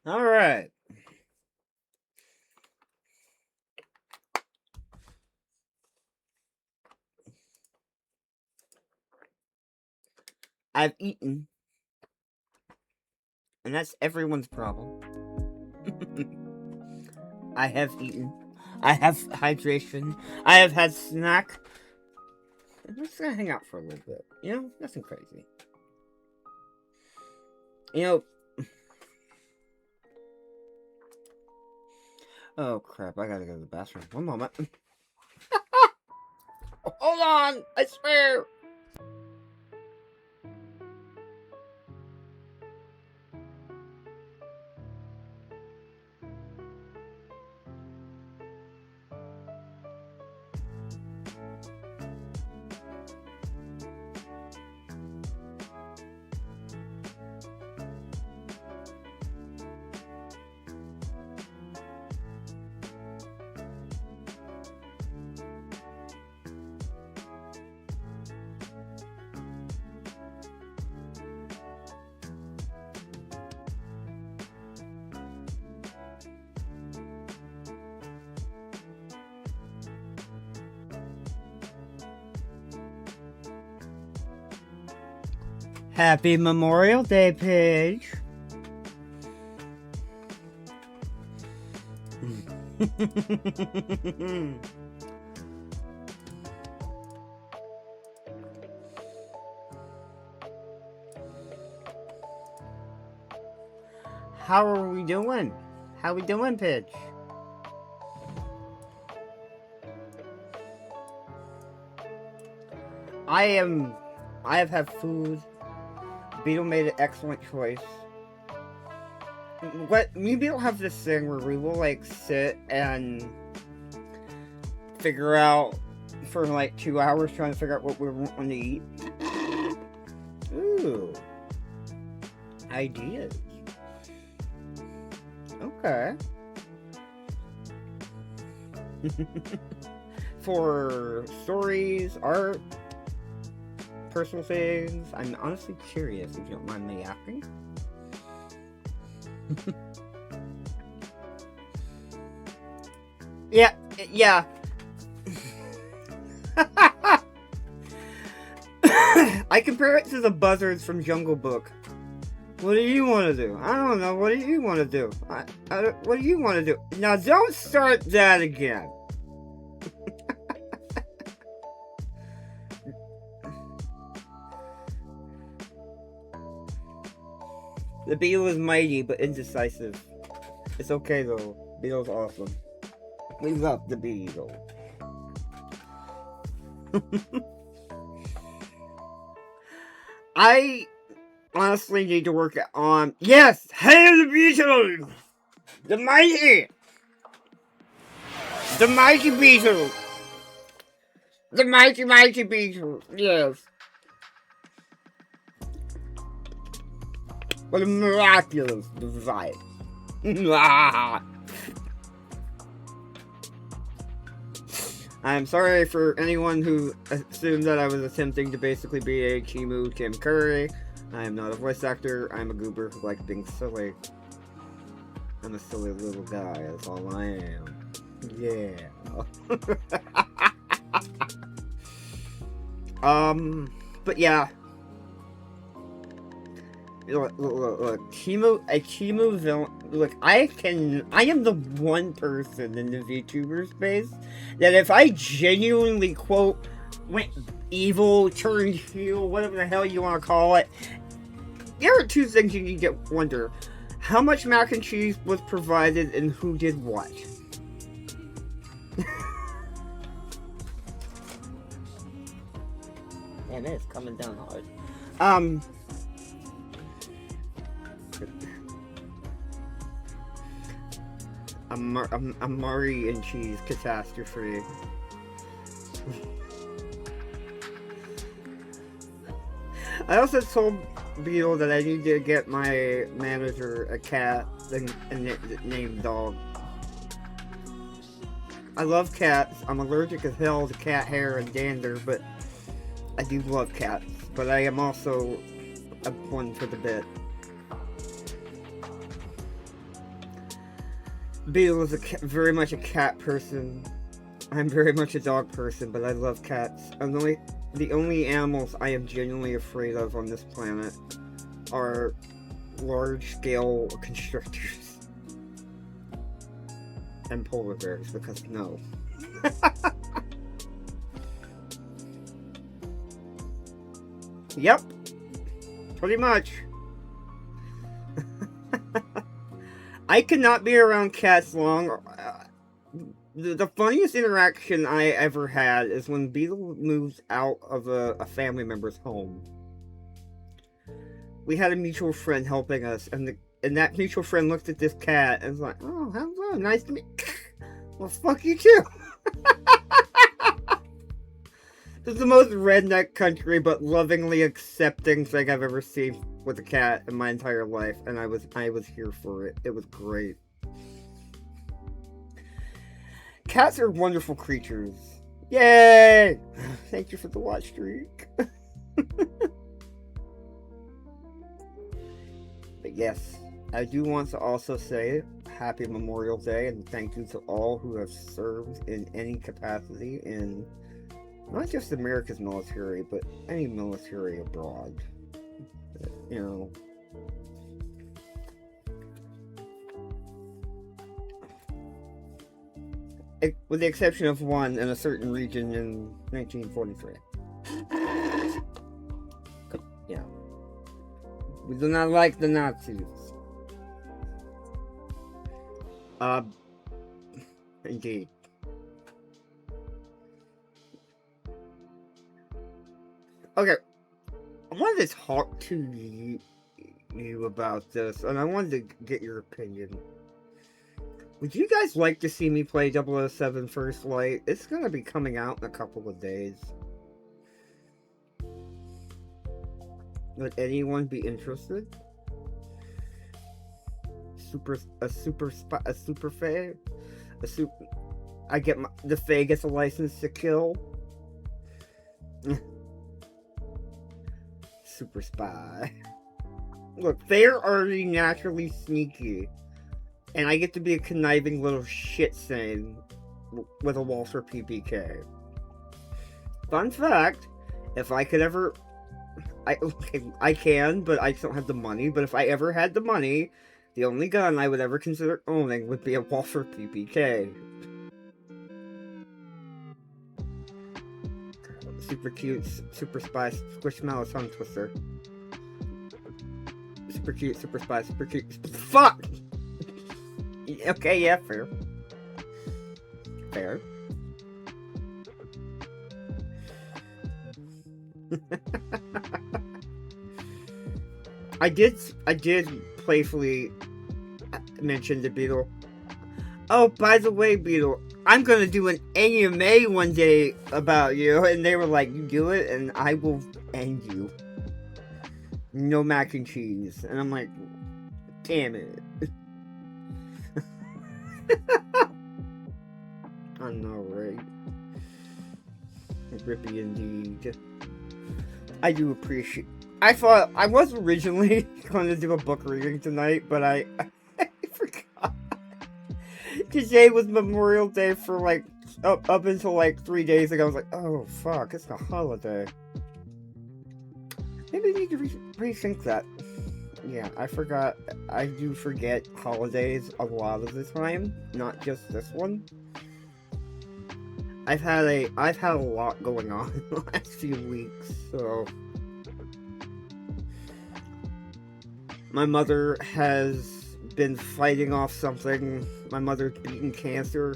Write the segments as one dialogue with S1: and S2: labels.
S1: All right. I've eaten, and that's everyone's problem. I have eaten. I have hydration. I have had snack. I'm just gonna hang out for a little bit. You know, nothing crazy. You know. Oh crap! I gotta go to the bathroom. One moment. Hold on! I swear. Happy Memorial Day, Paige. How are we doing? How we doing, Paige? I have had food. Beetle made an excellent choice. What me and Beetle have this thing where we will like sit and figure out for like 2 hours trying to figure out what we want to eat. Ooh. Ideas. Okay. For stories, art, personal things, I'm honestly curious if you don't mind me asking. Yeah. I compare it to the buzzards from Jungle Book. What do you want to do? I don't know. What do you want to do? What do you want to do? Now, don't start that again. The beetle is mighty but indecisive. It's okay though. Beetle's awesome. We love the beetle. I honestly need to work on. Yes! Hail the beetle! The mighty! The mighty beetle! The mighty beetle! Yes. What a miraculous device. I'm sorry for anyone who assumed that I was attempting to basically be a Chimu Kim Curry. I am not a voice actor. I'm a goober who likes being silly. I'm a silly little guy. That's all I am. Yeah. But yeah. Look, Chimu villain. Look, I am the one person in the VTuber space that if I genuinely, quote, went evil, turned heel, whatever the hell you want to call it, There are two things you need to wonder. How much mac and cheese was provided and who did what? Man, it's coming down hard. A Murray and cheese catastrophe. I also told Beetle that I need to get my manager a cat named Dog. I love cats. I'm allergic as hell to cat hair and dander, but I do love cats. But I am also a one for the bit. Beetle is very much a cat person. I'm very much a dog person, but I love cats. The only animals I am genuinely afraid of on this planet are large-scale constrictors and polar bears, because no. Yep, pretty much. I cannot be around cats long. The funniest interaction I ever had is when Beetle moved out of a family member's home. We had a mutual friend helping us, and that mutual friend looked at this cat and was like, "Oh, hello, nice to meet you." Well, fuck you too. This is the most redneck country but lovingly accepting thing I've ever seen with a cat in my entire life, and I was here for it. It was great. Cats are wonderful creatures. Yay! Thank you for the watch streak. But yes, I do want to also say Happy Memorial Day and thank you to all who have served in any capacity in not just America's military, but any military abroad. You know. With the exception of one in a certain region in 1943. Yeah. We do not like the Nazis. Indeed. Okay. I wanted to talk to you about this, and I wanted to get your opinion. Would you guys like to see me play 007 First Light? It's going to be coming out in a couple of days. Would anyone be interested? I get the Fae gets a license to kill. Super spy. Look, they're already naturally sneaky. And I get to be a conniving little shit stain with a Walther PPK. Fun fact, if I could ever... I can, but I don't have the money. But if I ever had the money, the only gun I would ever consider owning would be a Walther PPK. Super cute, super spy, Squishmallow tongue twister. Super cute, super spy, super cute... Fuck! Okay, yeah, fair. Fair. I did playfully mention to Beetle. Oh, by the way, Beetle, I'm gonna do an AMA one day about you, and they were like, "You do it, and I will end you. No mac and cheese." And I'm like, "Damn it." I know, right? Rippy indeed. I do appreciate... I thought I was originally going to do a book reading tonight, but I forgot. Today was Memorial Day for like up until like 3 days ago. I was like, oh fuck, it's a holiday. Maybe I need to rethink that. Yeah, I forgot. I do forget holidays a lot of the time, not just this one. I've had a lot going on in the last few weeks, so My mother has been fighting off something. My mother's beaten cancer.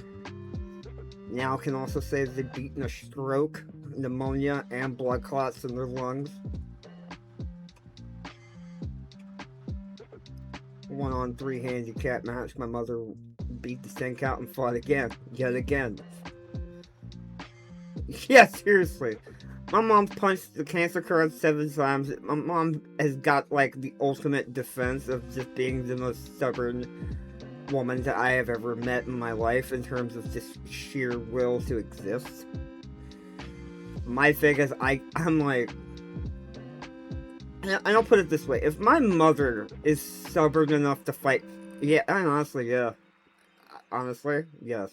S1: Now can also say they've beaten a stroke, pneumonia, and blood clots in their lungs. 1-on-3 handicap match. My mother beat the stink out and fought again. Yet again. Yeah, seriously. My mom punched the cancer card 7 times. My mom has got, like, the ultimate defense of just being the most stubborn woman that I have ever met in my life in terms of just sheer will to exist. My thing is, I'm like... I don't put it this way. If my mother is stubborn enough to fight... Yeah, honestly, yeah. Honestly, yes.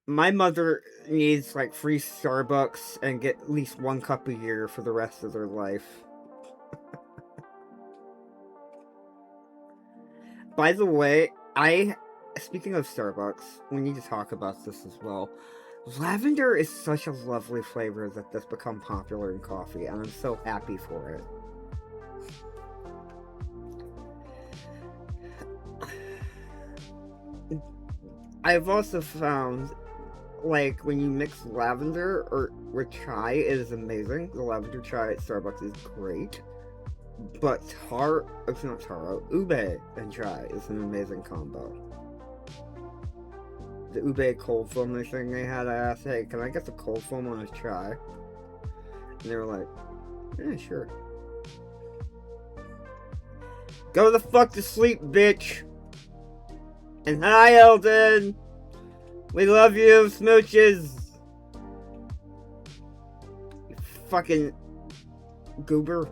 S1: My mother needs, like, free Starbucks and get at least 1 cup a year for the rest of their life. By the way, speaking of Starbucks, we need to talk about this as well. Lavender is such a lovely flavor that's become popular in coffee, and I'm so happy for it. I've also found, like, when you mix lavender with chai, it is amazing. The lavender chai at Starbucks is great. But ube and chai is an amazing combo. The ube cold foam thing they had, I asked, hey, can I get the cold foam on a chai? And they were like, yeah, sure. Go the fuck to sleep, bitch! And hi, Eldon! We love you, smooches! You fucking goober.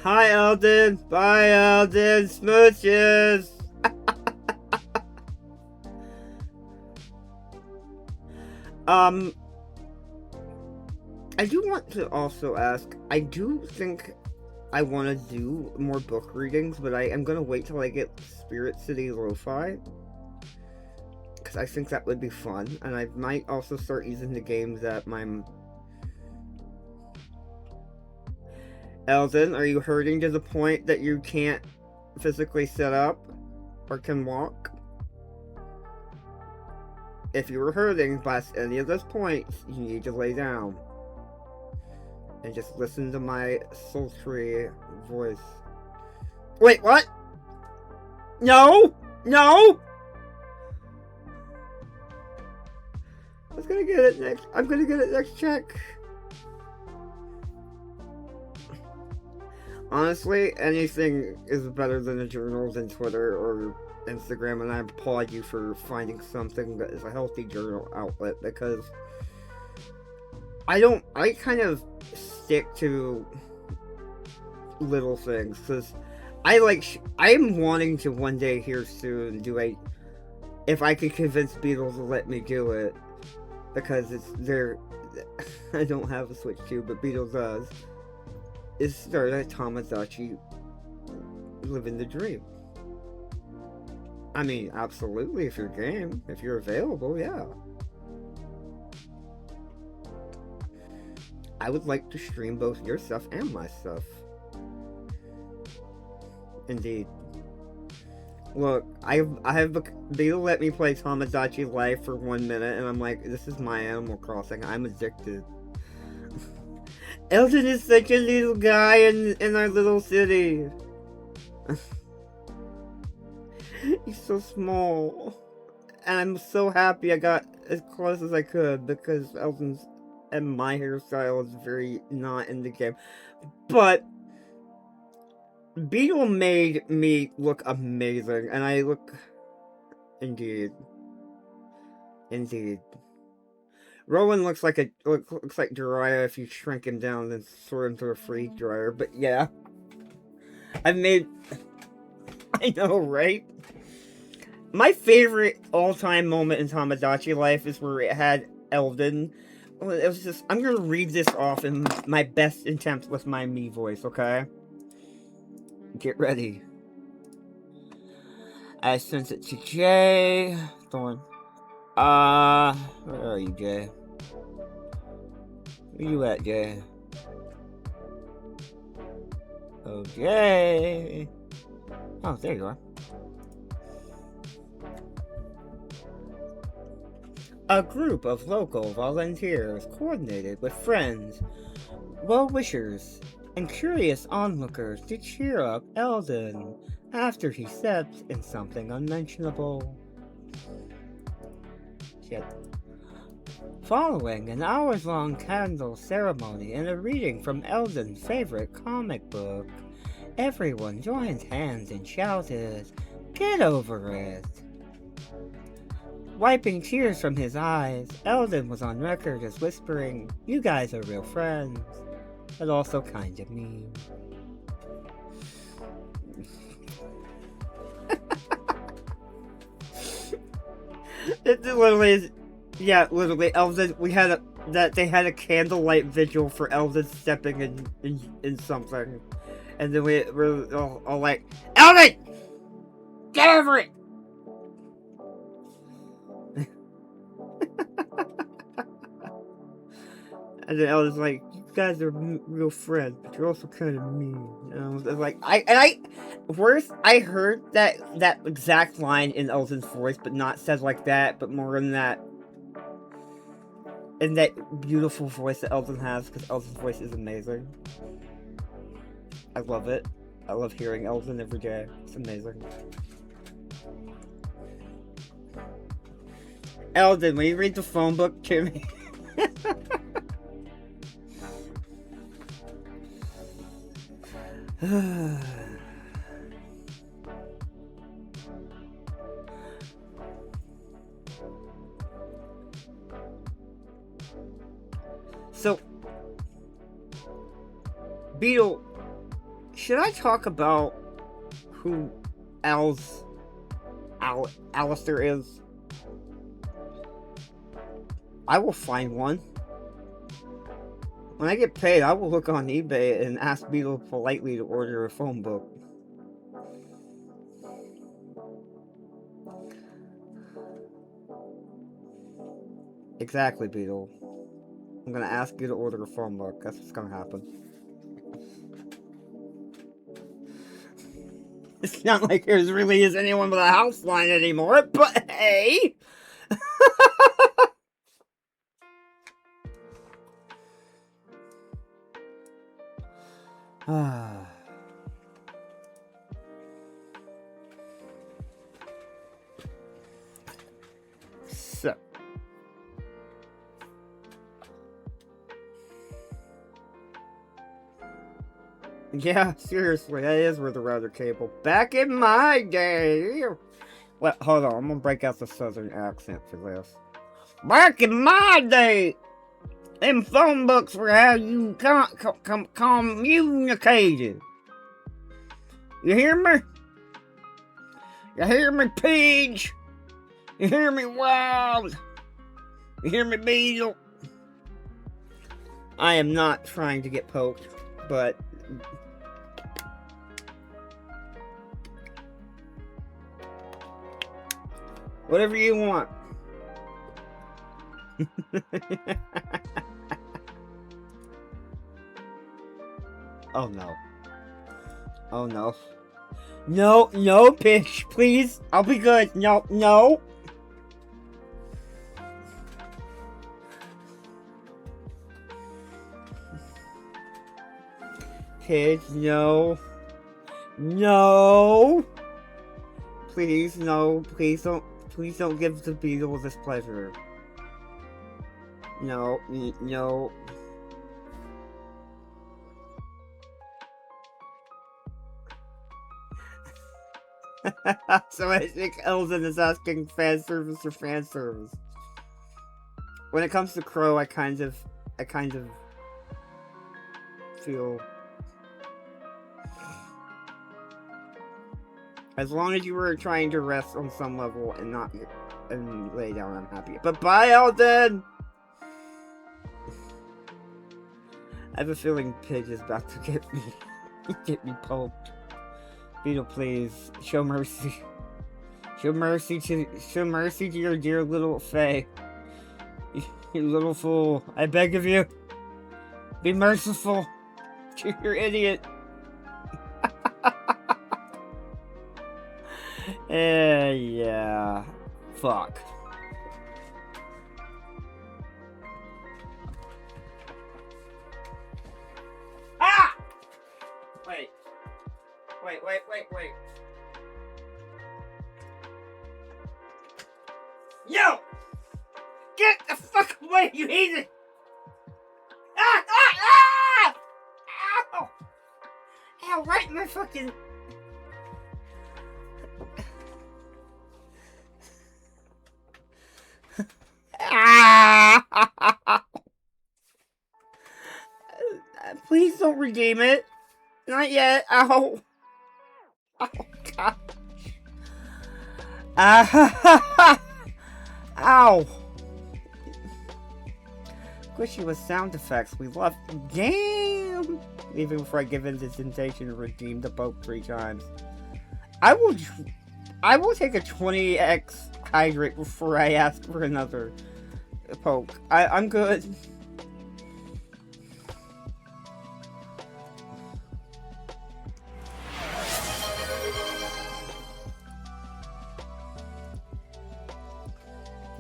S1: Hi, Eldon! Bye, Eldon! Smooches! I do want to also ask, I do think I want to do more book readings, but I am going to wait till I get Spirit City Lo-Fi, because I think that would be fun, and I might also start using the games that my... Eldon, are you hurting to the point that you can't physically sit up or can walk? If you were hurting past any of those points, you need to lay down and just listen to my sultry voice. Wait, what? No! No! I was gonna get it next. I'm gonna get it next check. Honestly, anything is better than the journals and Twitter or Instagram, and I applaud you for finding something that is a healthy journal outlet, because I kind of stick to little things, because I'm wanting to one day here soon if I could convince Beatles to let me do it, because I don't have a Switch 2, but Beatles does, is start a Tamagotchi living the dream. I mean, absolutely, if you're game, if you're available, yeah. I would like to stream both your stuff and my stuff. Indeed. Look, Beetle let me play Tamagotchi Life for 1 minute, and I'm like, this is my Animal Crossing. I'm addicted. Eldon is such a little guy in our little city. He's so small. And I'm so happy I got as close as I could, because Eldon's and my hairstyle is very not in the game. But Beetle made me look amazing, and I look... Indeed. Indeed. Rowan looks like Jiraiya if you shrink him down and throw him through a freeze dryer, but yeah. I know, right? My favorite all-time moment in Tamagotchi Life is where it had Eldon. It was just... I'm gonna read this off in my best attempt with my me voice, okay? Get ready. I sent it to Jay. Thorn. Where are you, Jay? Where you at, Jay? Oh, Jay! Oh, there you are. A group of local volunteers coordinated with friends, well-wishers, and curious onlookers to cheer up Eldon after he stepped in something unmentionable. Shit. Following an hours-long candle ceremony and a reading from Eldon's favorite comic book, everyone joined hands and shouted, "Get over it!" Wiping tears from his eyes, Eldon was on record as whispering, "You guys are real friends, but also kinda mean." It literally is, yeah, literally, Eldon, they had a candlelight vigil for Eldon stepping in something. And then we're all like, "Eldon! Get over it!" And then Eldon's like, "You guys are real friends, but you're also kind of mean." And I was like, I heard that exact line in Eldon's voice, but not said like that, but more in that beautiful voice that Eldon has, because Eldon's voice is amazing. I love it. I love hearing Eldon every day. It's amazing. Eldon, will you read the phone book to me? So, Beetle, should I talk about who Alistair is? I will find one. When I get paid, I will look on eBay and ask Beetle politely to order a phone book. Exactly, Beetle. I'm gonna ask you to order a phone book. That's what's gonna happen. It's not like there really is anyone with a house line anymore, but hey! So. Yeah, seriously, that is where the router cable. Back in my day! Well, hold on, I'm gonna break out the southern accent for this. Back in my day, them phone books were how you communicated. You hear me? You hear me, Pidge? You hear me, Wild? You hear me, Beetle? I am not trying to get poked, but... whatever you want. Oh no. Oh no. No, no, Pidge, please. I'll be good. No, no. Pidge, no. No. Please, no. Please don't give the Beetle this pleasure. No, no. So I think Eldon is asking fan service or fan service. When it comes to Crow, I kind of feel, as long as you were trying to rest on some level and not lay down, I'm happy. But bye, Eldon. I have a feeling Pidge is about to get me poked. Beetle, please, show mercy. Show mercy to your dear little Faye. You little fool. I beg of you. Be merciful to your idiot. Yeah. Fuck. Ah! Wait. Yo! Get the fuck away, you heathen! Ah! Ah! Ah! Ow! Ow, right in my fucking... Ah! Please don't redeem it. Not yet. Ow. Oh, God. Ah! Ow. Squishy with sound effects. We love... Damn! Even before I give in to temptation to redeem the poke 3 times. I will take a 20x hydrate before I ask for another poke. I'm good.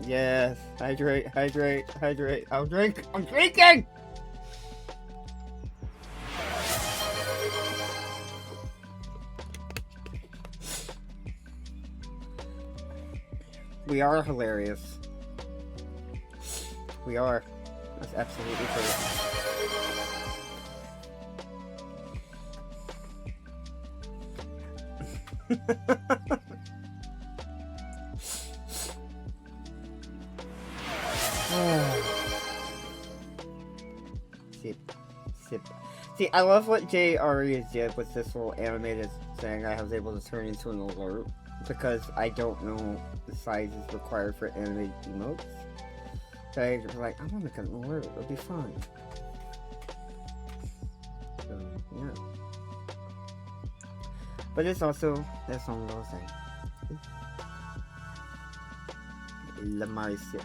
S1: Yes. Hydrate. I'll drink. I'm drinking! We are hilarious. We are. That's absolutely true. Sip. See, I love what JRE did with this little animated thing I was able to turn into an alert, because I don't know the sizes required for animated emotes. So I was like, I'm gonna make an alert, it'll be fun. So, yeah. But it's also this one little thing. Lamar sip.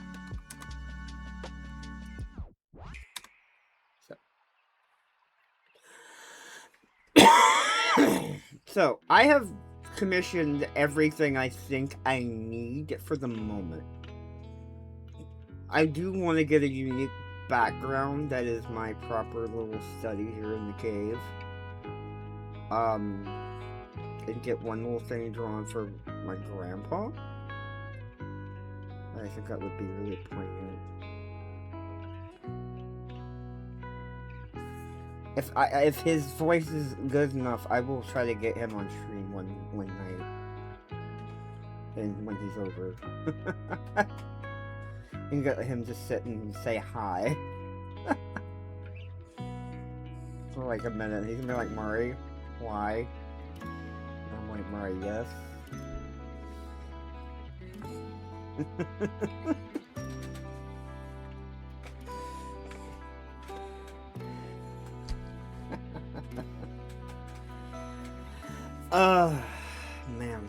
S1: So, I have commissioned everything I think I need for the moment. I do want to get a unique background that is my proper little study here in the cave. And get one little thing drawn for my grandpa. I think that would be really poignant. If his voice is good enough, I will try to get him on stream one night, and when he's over, and get him to sit and say hi for like a minute. He's gonna be like, Murray, why? And I'm like, Murray, yes. Man.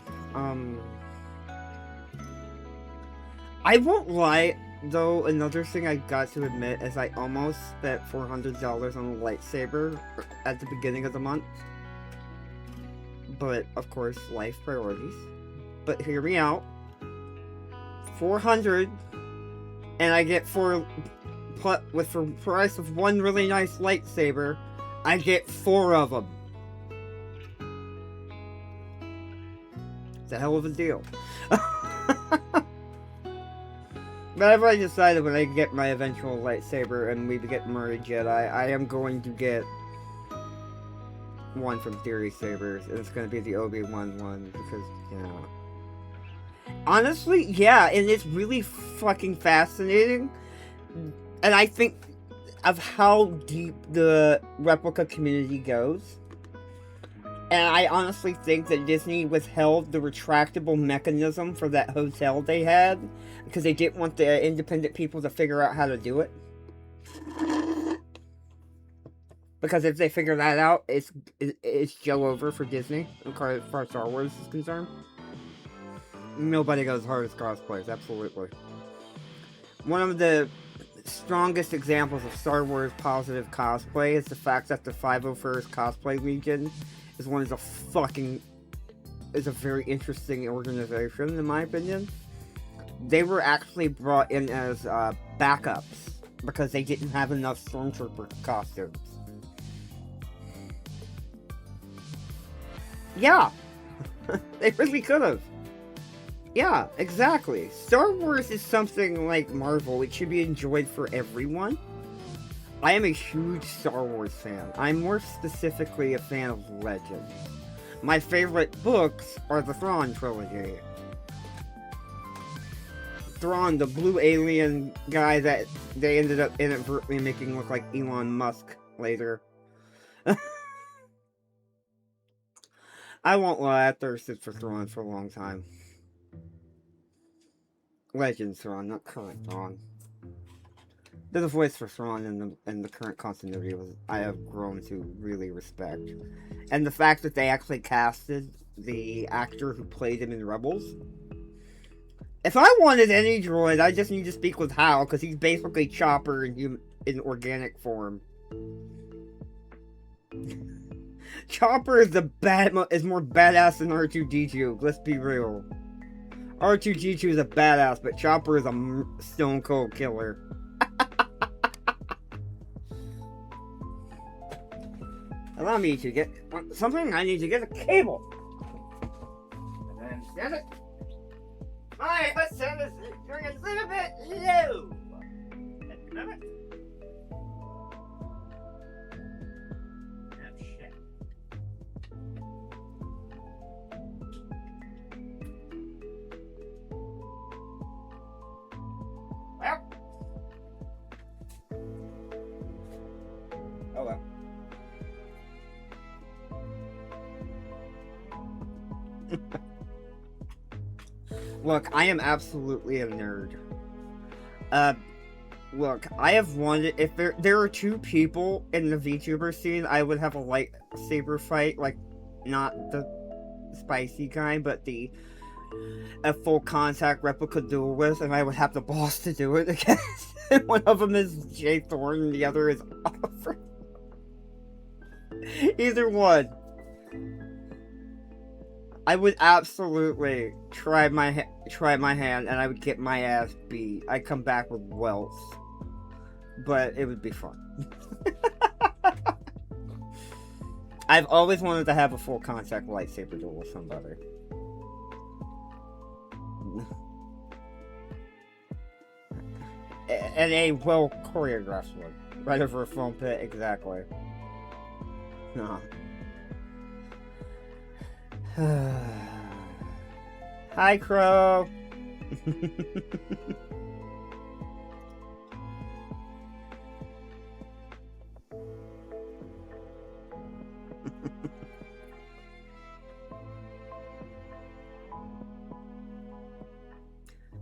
S1: I won't lie, though, another thing I got to admit is I almost spent $400 on a lightsaber at the beginning of the month. But, of course, life priorities. But hear me out. 400, and I get with the price of one really nice lightsaber, I get 4 of them. It's a hell of a deal. But I've already decided when I get my eventual lightsaber and we get Murray Jedi, I am going to get one from Theory Sabers, and it's going to be the Obi-Wan one, because, you know. Honestly, yeah, and it's really fucking fascinating. And I think of how deep the replica community goes. And I honestly think that Disney withheld the retractable mechanism for that hotel they had because they didn't want the independent people to figure out how to do it. Because if they figure that out, it's Joe over for Disney as far as Star Wars is concerned. Nobody goes hard as cosplays, absolutely. One of the strongest examples of Star Wars positive cosplay is the fact that the 501st Cosplay Legion is is a very interesting organization, in my opinion. They were actually brought in as backups because they didn't have enough Stormtrooper costumes. Yeah, they really could have. Yeah, exactly. Star Wars is something like Marvel. It should be enjoyed for everyone. I am a huge Star Wars fan. I'm more specifically a fan of Legends. My favorite books are the Thrawn trilogy. Thrawn, the blue alien guy that they ended up inadvertently making look like Elon Musk later. I won't lie, I thirsted for Thrawn for a long time. Legends Thrawn, not current Thrawn. The voice for Thrawn in the current continuity I have grown to really respect. And the fact that they actually casted the actor who played him in Rebels. If I wanted any droid, I just need to speak with Hal, because he's basically Chopper in organic form. Chopper is is more badass than R2-D2, let's be real. R2-D2 is a badass, but Chopper is a stone cold killer. Allow me to get something. I need to get a cable. And then send it. Alright, let's send this during a little bit low. Remember? Oh, shit. Well. Oh well. Look, I am absolutely a nerd. Look, I have wanted, if there are two people in the VTuber scene, I would have a lightsaber fight, like, not the spicy kind, but a full contact replica duel with, and I would have the balls to do it against. One of them is Jay Thorne, and the other is Oliver. Either one. I would absolutely try my hand, and I would get my ass beat. I'd come back with welts, but it would be fun. I've always wanted to have a full contact lightsaber duel with somebody. And a well choreographed one, right over a foam pit, exactly. No. Hi, Crow.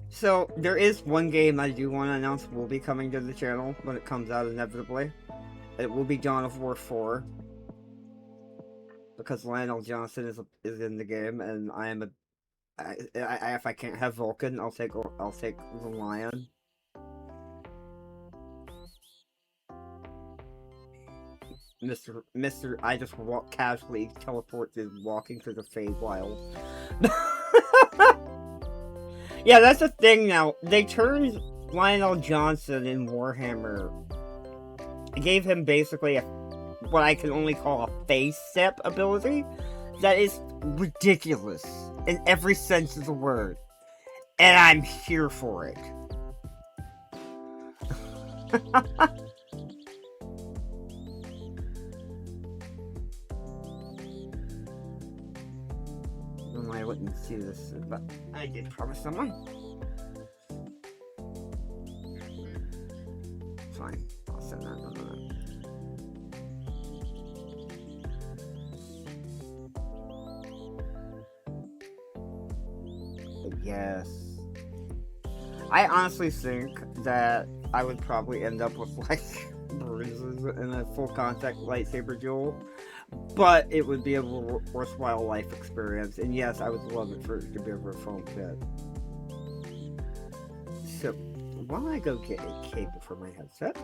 S1: So, there is one game I do want to announce will be coming to the channel when it comes out inevitably. It will be Dawn of War 4. Because Lionel Johnson is in the game, and I am if I can't have Vulcan, I'll take the Lion. Mr. I just casually teleported walking through the Feywild. Yeah, that's the thing now. They turned Lionel Johnson in Warhammer. Gave him basically what I can only call a face step ability. That is ridiculous in every sense of the word. And I'm here for it. I wouldn't see this, but I did promise someone. Fine, I'll send that on that. Yes. I honestly think that I would probably end up with, like, bruises in a full contact lightsaber duel. but it would be a worthwhile life experience. And yes, I would love it for it to be over a phone bit. So, while I go get a cable for my headset,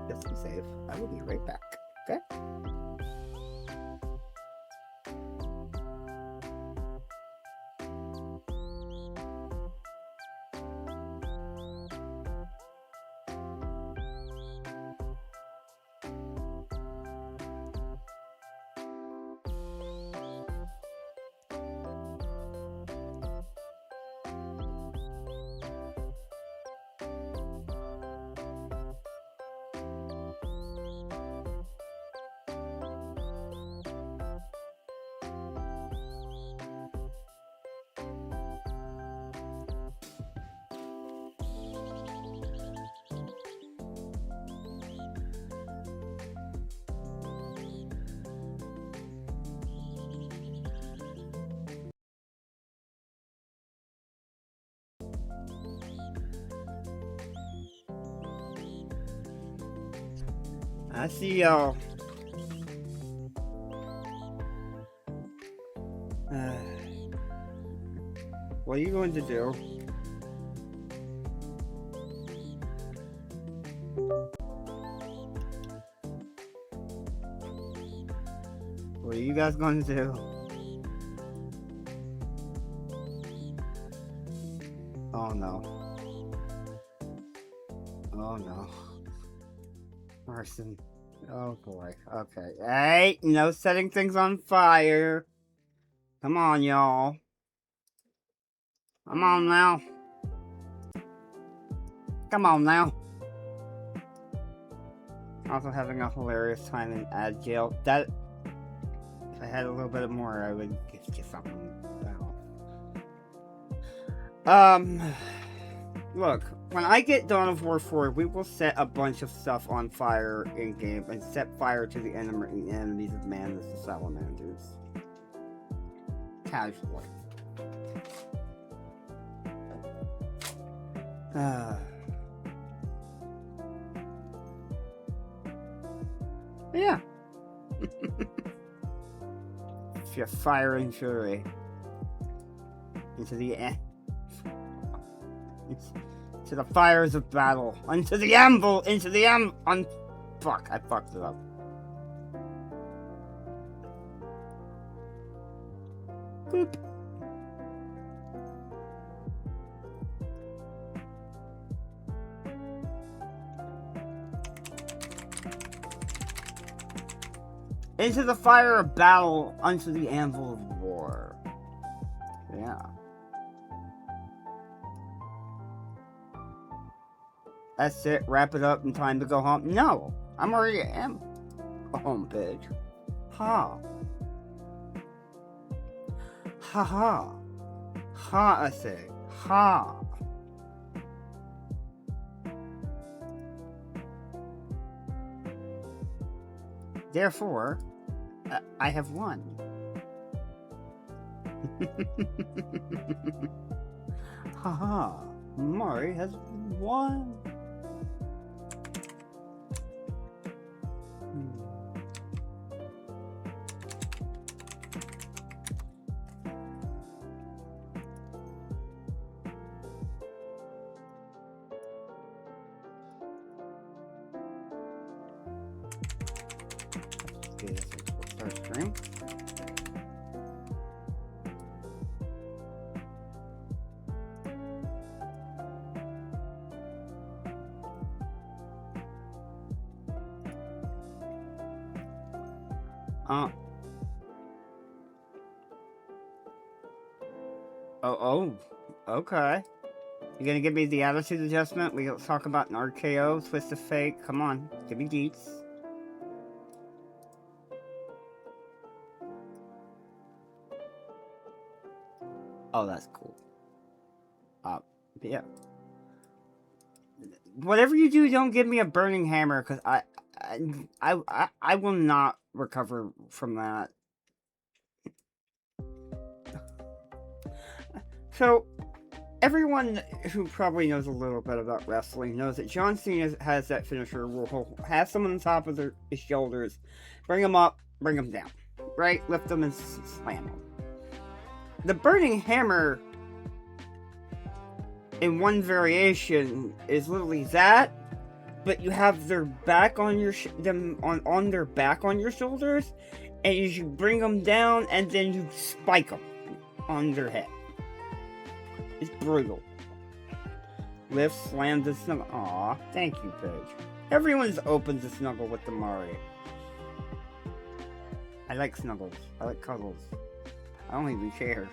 S1: just be safe, I will be right back, okay? I see y'all. What are you going to do? What are you guys going to do? Oh no. Oh no. Arson. Oh boy. Okay. Hey, no setting things on fire. Come on, y'all. Come on now. Come on now. Also having a hilarious time in ad jail. That, if I had a little bit more, I would get something. Look, when I get Dawn of War 4, we will set a bunch of stuff on fire in game and set fire to the enemies of Manus, the salamanders. Casually. Yeah. If you're firing fury into the end. To the fires of battle, unto the anvil, into the fuck, I fucked it up. Boop. Into the fire of battle, unto the anvil of war. Yeah. That's it, wrap it up and time to go home. No, I'm already am home, bitch. Ha. Ha ha. Ha, I say. Ha. Therefore, I have won. Ha ha. Mari has won. Start stream. Oh, okay. You gonna give me the attitude adjustment? We'll talk about an RKO, twist of fate. Come on, give me deets. Oh, that's cool. Yeah. Whatever you do, don't give me a burning hammer, because I will not recover from that. So, everyone who probably knows a little bit about wrestling knows that John Cena has that finisher where he'll have someone on top of his shoulders, bring him up, bring him down. right? Lift them and slam them. The Burning Hammer, in one variation, is literally that, but you have their back on your them on their back on your shoulders, and you bring them down, and then you spike them on their head. It's brutal. Lift, slam, the snuggle. Aw, thank you, Paige. Everyone's open to snuggle with the Mari. I like snuggles. I like cuddles. I don't even care.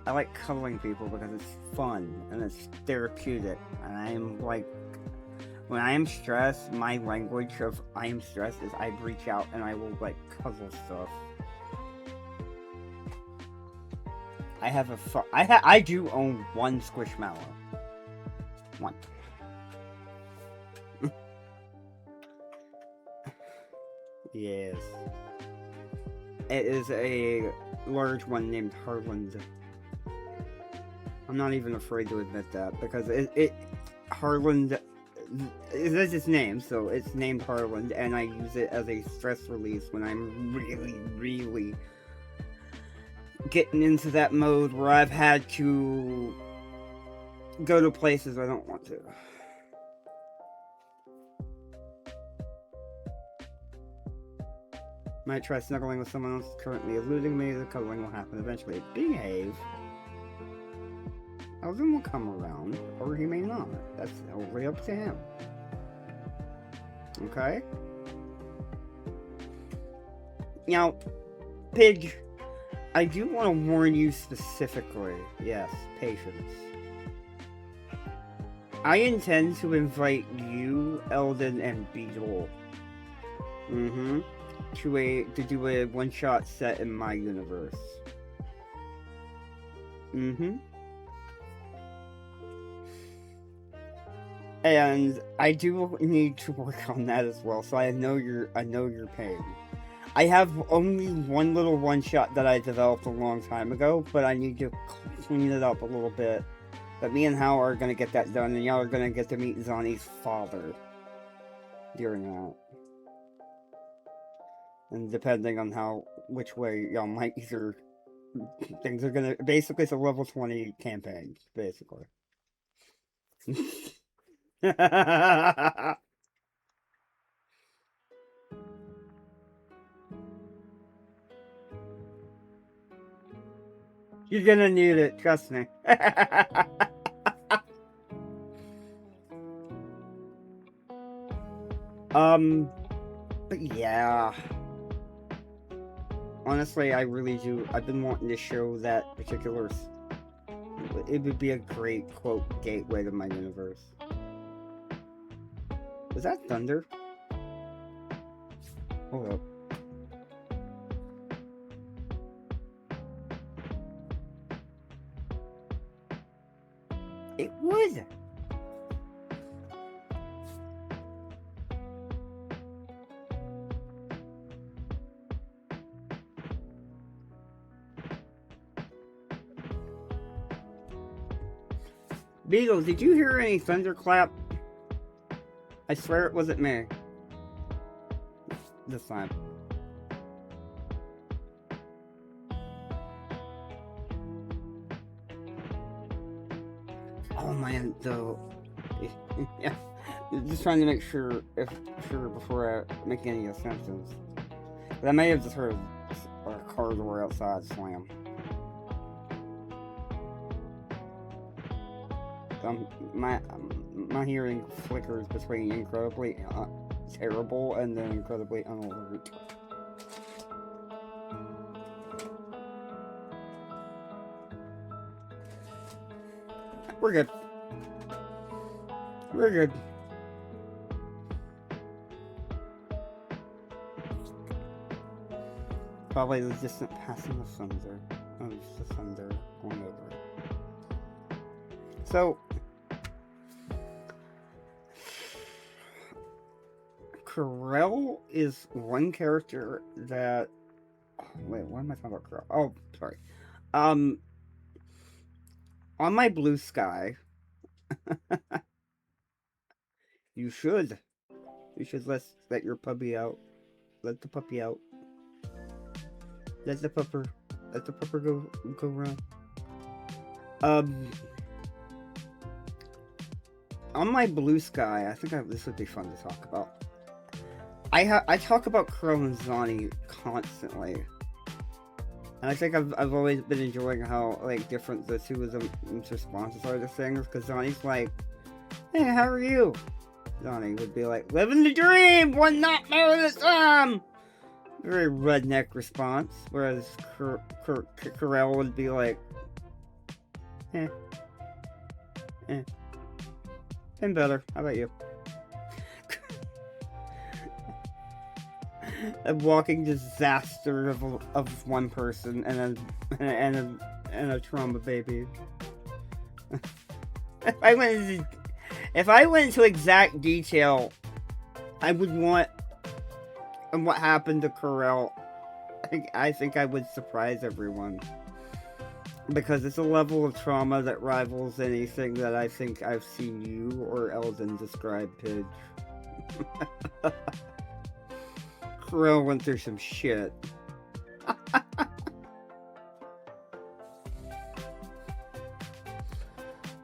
S1: I like cuddling people because it's fun and it's therapeutic. And I am like, when I am stressed, my language of I am stressed is I reach out and I will like cuddle stuff. I do own one Squishmallow. One. Yes. It is a large one named Harland. I'm not even afraid to admit that because Harland is its name, so it's named Harland, and I use it as a stress release when I'm really getting into that mode where I've had to go to places I don't want to. Might try snuggling with someone else currently eluding me. The cuddling will happen eventually. Behave. Elden will come around, or he may not. That's totally up to him. Okay? Now, Pidge, I do want to warn you specifically. Yes, patience. I intend to invite you, Eldon, and Beetle. To do a one-shot set in my universe. And I do need to work on that as well, so I know your pain. I have only one little one-shot that I developed a long time ago, but I need to clean it up a little bit. But me and Hal are gonna get that done, and y'all are gonna get to meet Zani's father during that. And depending on which way y'all might either, things are gonna, basically it's a level 20 campaign, basically. You're gonna need it, trust me. But yeah. Honestly, I really do. I've been wanting to show that particular. It would be a great, quote, gateway to my universe. Was that thunder? Hold up. It would! Beagles, did you hear any thunderclap? I swear it wasn't me. This time. Oh man, though. Yeah. Just trying to make sure before I make any assumptions. But I may have just heard a car door outside slam. My hearing flickers between incredibly terrible and then incredibly unalert. We're good. We're good. Probably the distant passing of thunder. Oh, it's the thunder going over it. So, Corel is one character that. Oh, wait, what am I talking about? Corel? Oh, sorry. On my blue sky, you should let your puppy out. Let the puppy out. Let the pupper. Let the pupper go run. On my Blue Sky, I think this would be fun to talk about. I talk about Crow and Zani constantly, and I think I've always been enjoying how like different the two of them's responses are to things. Because Zani's like, "Hey, how are you?" Zani would be like, "Living the dream, one nightmare at a time." Very redneck response. Whereas Karel would be like, "Been better. How about you?" A walking disaster of one person and a trauma baby. If I went into exact detail, I would want what happened to Karel. I think I would surprise everyone, because it's a level of trauma that rivals anything that I think I've seen you or Eldon describe, Pidge. Karel went through some shit.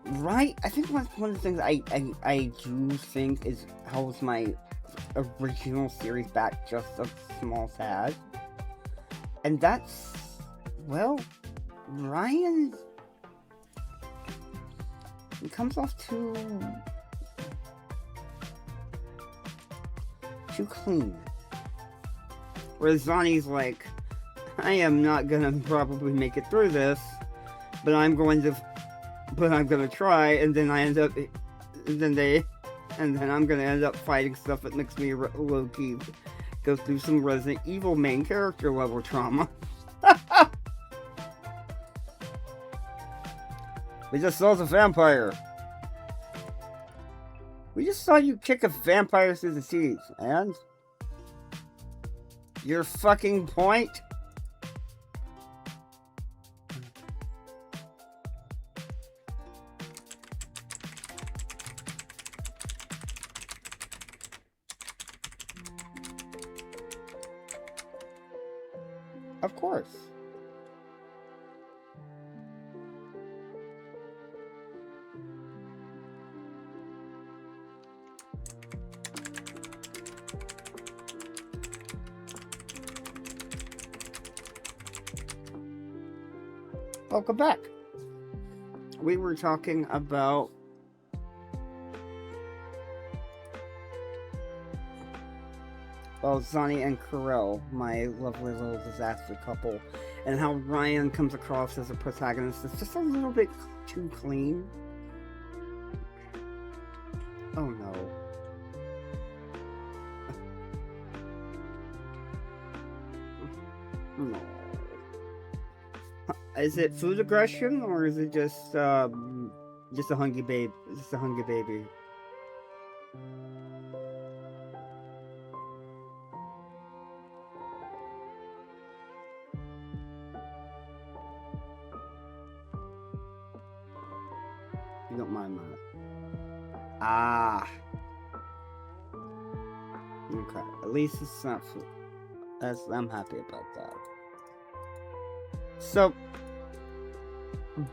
S1: Right? I think one of the things I do think is holds my original series back just a small tad. And that's, well, Ryan, it comes off too clean. Whereas Zani's like, I am not gonna probably make it through this, but I'm gonna try, and then I'm gonna end up fighting stuff that makes me low-key go through some Resident Evil main character level trauma. We just saw the vampire. We just saw you kick a vampire through the teeth, and your fucking point? Of course. Welcome back. We were talking about Zani and Karel, my lovely little disaster couple, and how Ryan comes across as a protagonist that's just a little bit too clean. Oh no. No. Is it food aggression, or is it just a hungry babe? Just a hungry baby. You don't mind that? Ah. Okay. At least it's not food. I'm happy about that. So,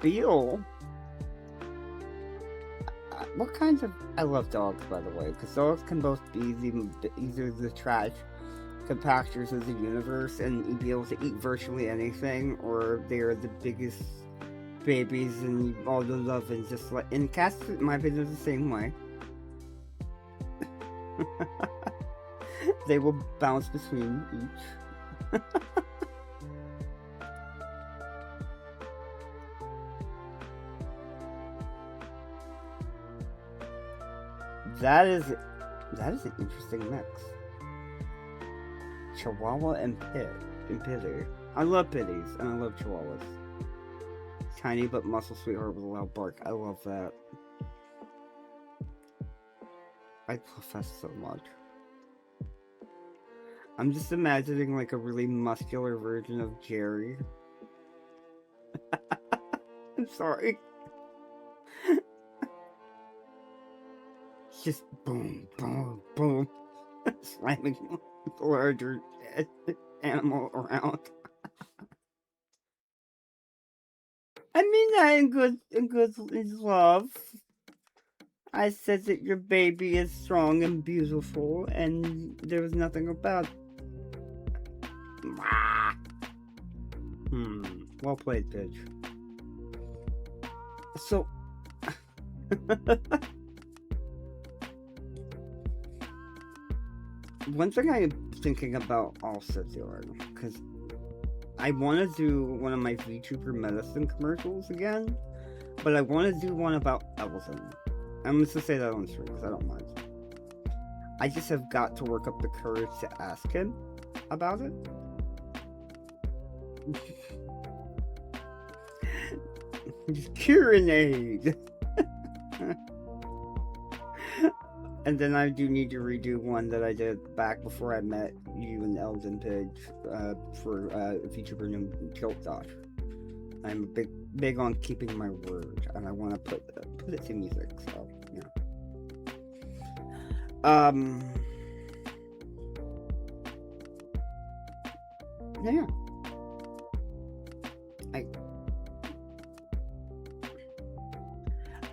S1: Beale, what kinds of... I love dogs, by the way, because dogs can both be either the trash compactors of the universe and be able to eat virtually anything, or they are the biggest babies and all the love, and just like... And cats, in my opinion, is the same way. They will bounce between each. That is an interesting mix. Chihuahua and Pitty. I love Pitties, and I love Chihuahuas. Tiny but muscle sweetheart with a loud bark. I love that. I love that so much. I'm just imagining like a really muscular version of Jerry. I'm sorry. Just boom, boom, boom, slamming the larger animal around. I mean that in love. I said that your baby is strong and beautiful, and there was nothing about. Well played, bitch. So, one thing I'm thinking about also doing, because I want to do one of my VTuber medicine commercials again, but I want to do one about Elton. I'm just gonna say that on stream because I don't mind. I just have got to work up the courage to ask him about it. Just Curinade! And then I do need to redo one that I did back before I met you and Elden Pidge for VTuber named Guilt Dodge. I'm big on keeping my word, and I want to put it to music. So yeah. Yeah.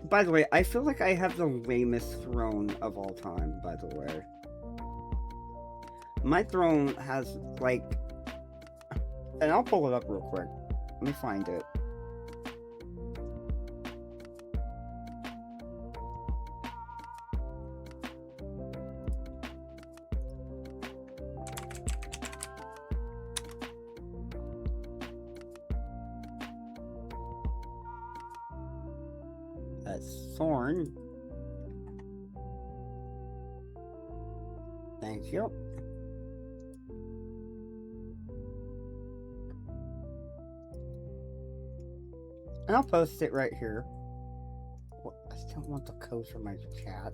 S1: By the way, I feel like I have the lamest throne of all time, by the way. My throne has, like... And I'll pull it up real quick. Let me find it. Thorn. Thank you. And I'll post it right here. I still want the code for my chat.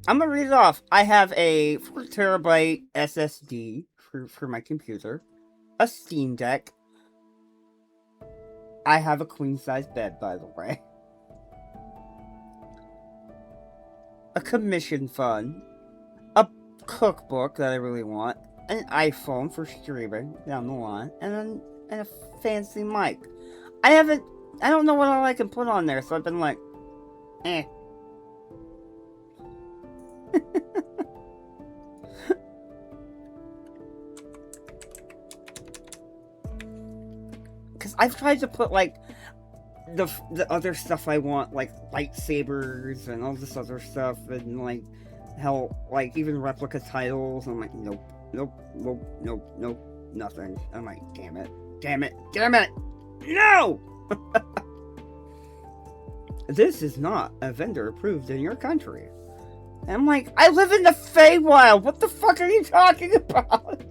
S1: I'm gonna read it off. I have a 4 terabyte SSD for my computer, a Steam Deck. I have a queen-size bed, by the way. A commission fund. A cookbook that I really want. An iPhone for streaming down the line. And a fancy mic. I don't know what all I can put on there, so I've been like, eh. Because I've tried to put, like, the other stuff I want, like lightsabers and all this other stuff, and, like, hell, like, even replica titles. I'm like, nope, nothing. I'm like, damn it. No! This is not a vendor approved in your country. And I'm like, I live in the Feywild. What the fuck are you talking about?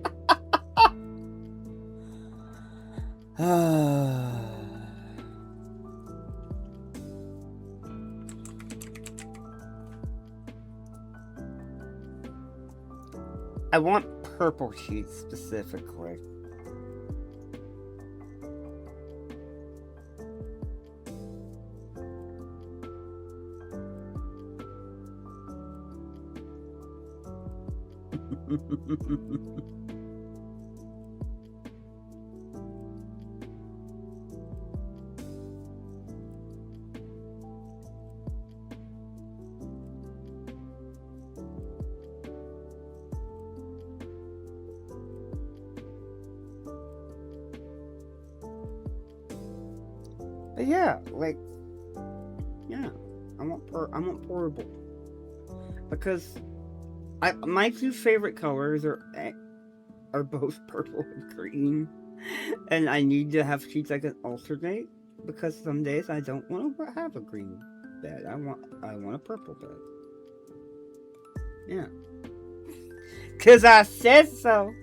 S1: I want purple sheets specifically. But yeah, like, yeah, I want portable, because my two favorite colors are both purple and green, and I need to have sheets I can alternate, because some days I don't want to have a green bed. I want a purple bed. Yeah, cause I said so.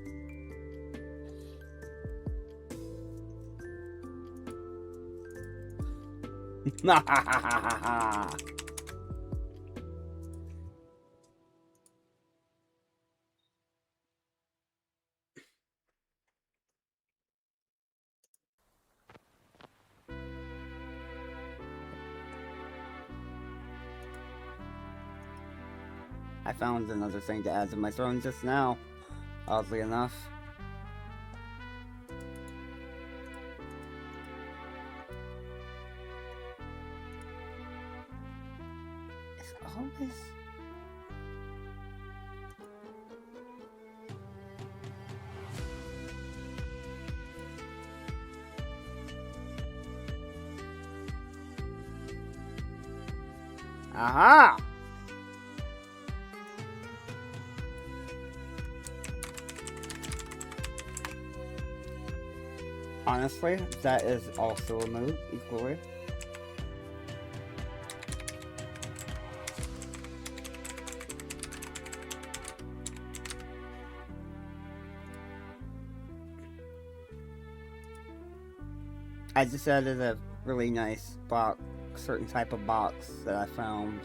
S1: I found another thing to add to my throne just now, oddly enough.
S2: always... Aha! Honestly, that is also a move, equally. I just added a really nice box, certain type of box that I found.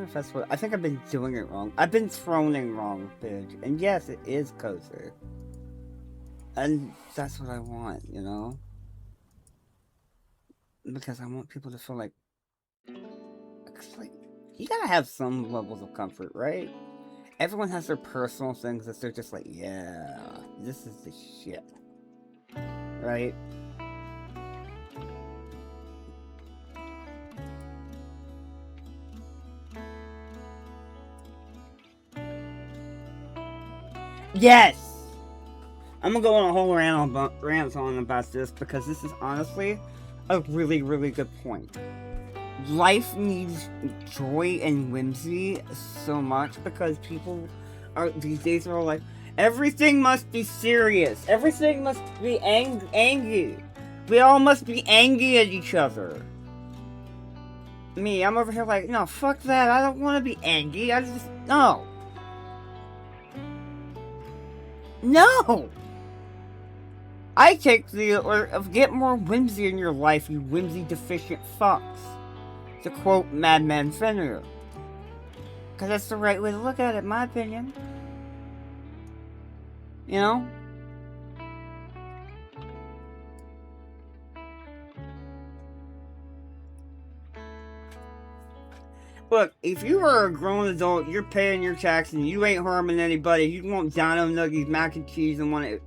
S2: If that's what I think I've been doing it wrong. I've been throning wrong, bitch. And yes, it is cozy. And that's what I want, you know? Because I want people to feel like, you gotta have some levels of comfort, right? Everyone has their personal things that they're just like, yeah, this is the shit. Right? Yes! I'm gonna go on a whole rant on about this because this is honestly a really, really good point. Life needs joy and whimsy so much because people are these days are like, everything must be serious, everything must be angry. We all must be angry at each other. Me, I'm over here like, no, fuck that. I don't want to be angry. I just no. No! I take the order of get more whimsy in your life, you whimsy deficient fucks. To quote Madman Fenrir. Because that's the right way to look at it, in my opinion. You know? Look, if you are a grown adult, you're paying your taxes, and you ain't harming anybody, you want Dino Nuggies, mac and cheese, and want to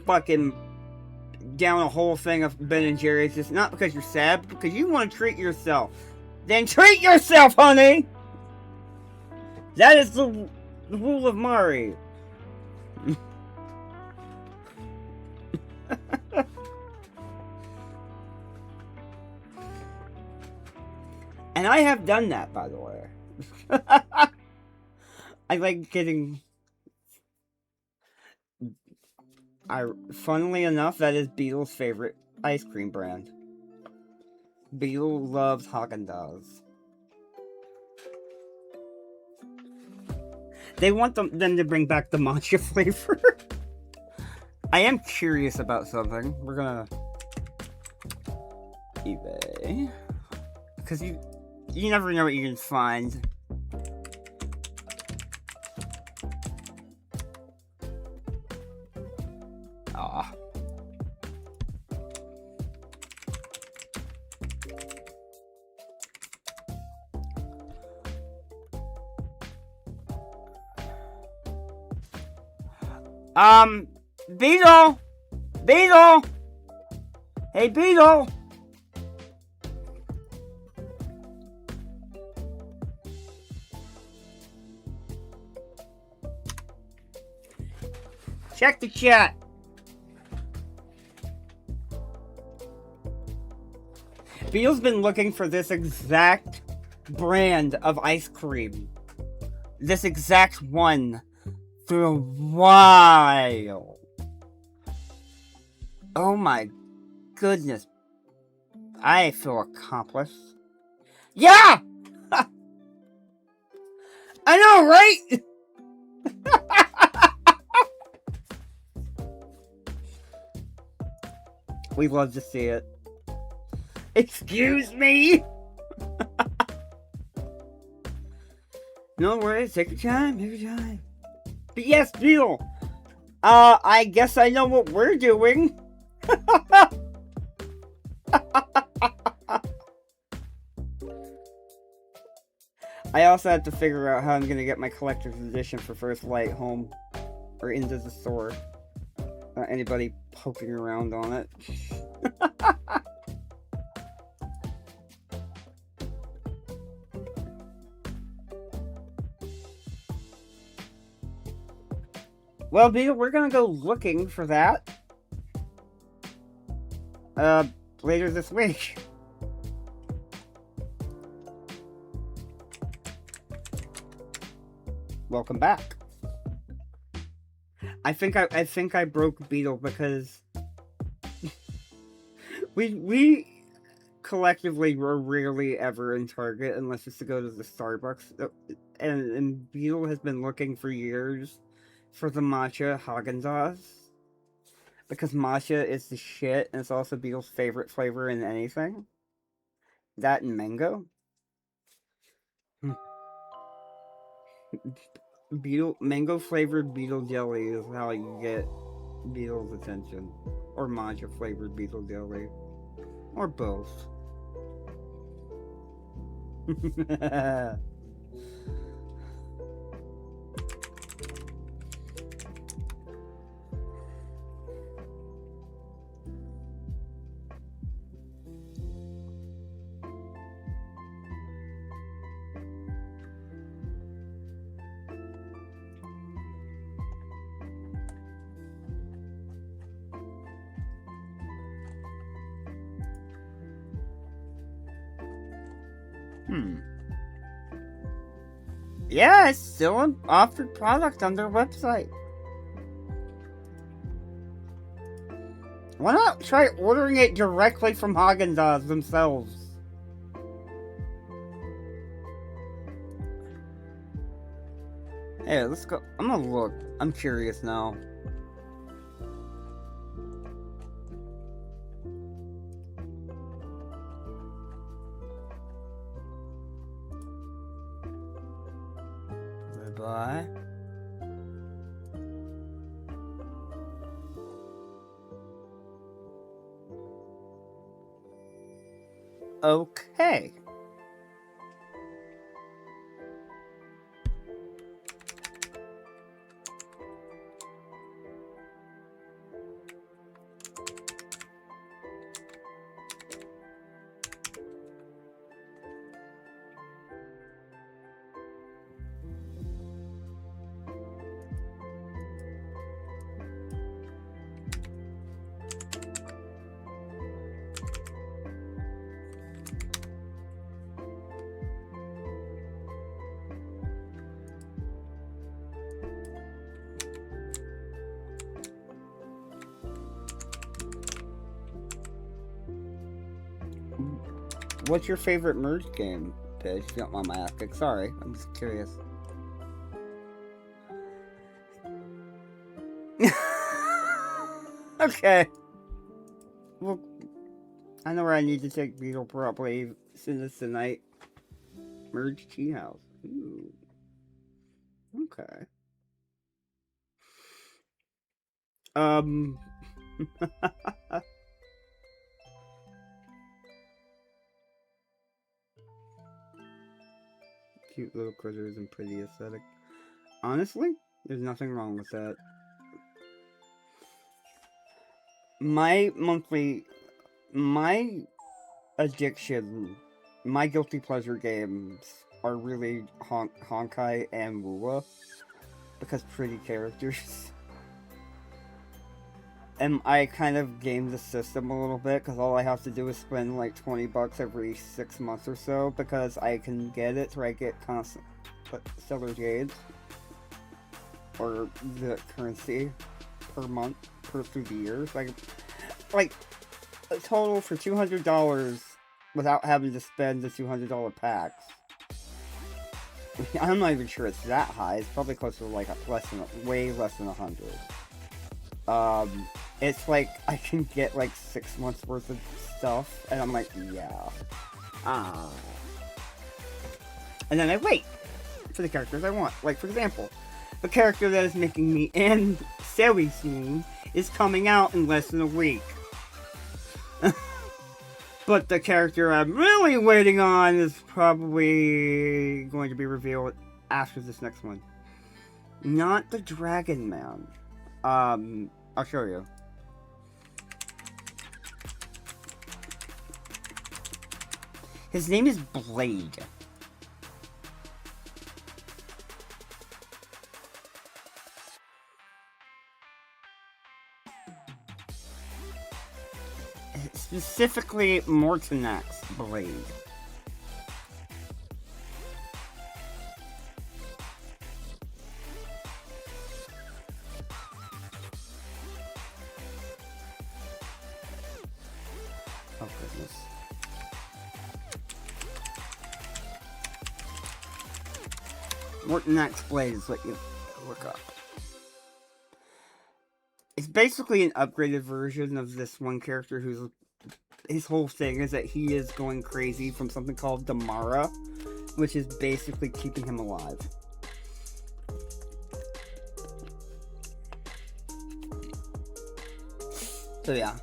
S2: fucking down a whole thing of Ben & Jerry's, just not because you're sad, but because you want to treat yourself. Then treat yourself, honey! That is the rule of Mari. And I have done that, by the way. I like getting... Funnily enough, that is Beetle's favorite ice cream brand. Beetle loves Haagen-Dazs. They want them to bring back the matcha flavor. I am curious about something. We're gonna... eBay. Because you never know what you can find. Aw. Beetle! Beetle! Hey, Beetle! Check the chat. Beetle's been looking for this exact brand of ice cream. This exact one. For a while. Oh my goodness. I feel accomplished. Yeah! I know, right? We love to see it. Excuse me? No worries, take your time, take your time. But yes, Beetle. I guess I know what we're doing. I also have to figure out how I'm gonna get my collector's edition for First Light home. Or into the store. Not anybody poking around on it. Well, Beetle, we're gonna go looking for that. Later this week. Welcome back. I think I broke Beetle because we collectively were rarely ever in Target unless it's to go to the Starbucks, and Beetle has been looking for years for the matcha Haagen-Dazs because matcha is the shit, and it's also Beetle's favorite flavor in anything. That and mango. Mango flavored Beetle jelly is how you get Beetle's attention, or matcha flavored Beetle jelly, or both. Yeah, it's still an offered product on their website. Why not try ordering it directly from Haagen-Dazs themselves? Hey, let's go. I'm gonna look. I'm curious now. Bye. Okay. What's your favorite merge game, Pidge? If you don't mind my asking. Sorry, I'm just curious. Okay. Well, I know where I need to take Beetle probably as soon as tonight. Merge Tea House. Ooh. Okay. Cute little critters and pretty aesthetic. Honestly, there's nothing wrong with that. My addiction, my guilty pleasure games are really Honkai and Wuwa, because pretty characters. And I kind of game the system a little bit, because all I have to do is spend like $20 every 6 months or so, because I can get it where I get constant Stellar Jades, or the currency per month, through the years. Like a total for $200 without having to spend the $200 packs. I'm not even sure it's that high. It's probably closer to like way less than 100. It's like I can get like 6 months worth of stuff, and I'm like, yeah. And then I wait for the characters I want. Like, for example, the character that is making me end Sewi soon is coming out in less than a week. But the character I'm really waiting on is probably going to be revealed after this next one. Not the Dragon Man. I'll show you. His name is Blade. Specifically, Mortinax Blade. Oh, goodness. Mortinax Blade is what you look up. It's basically an upgraded version of this one character who's... His whole thing is that he is going crazy from something called Damara, which is basically keeping him alive. So yeah.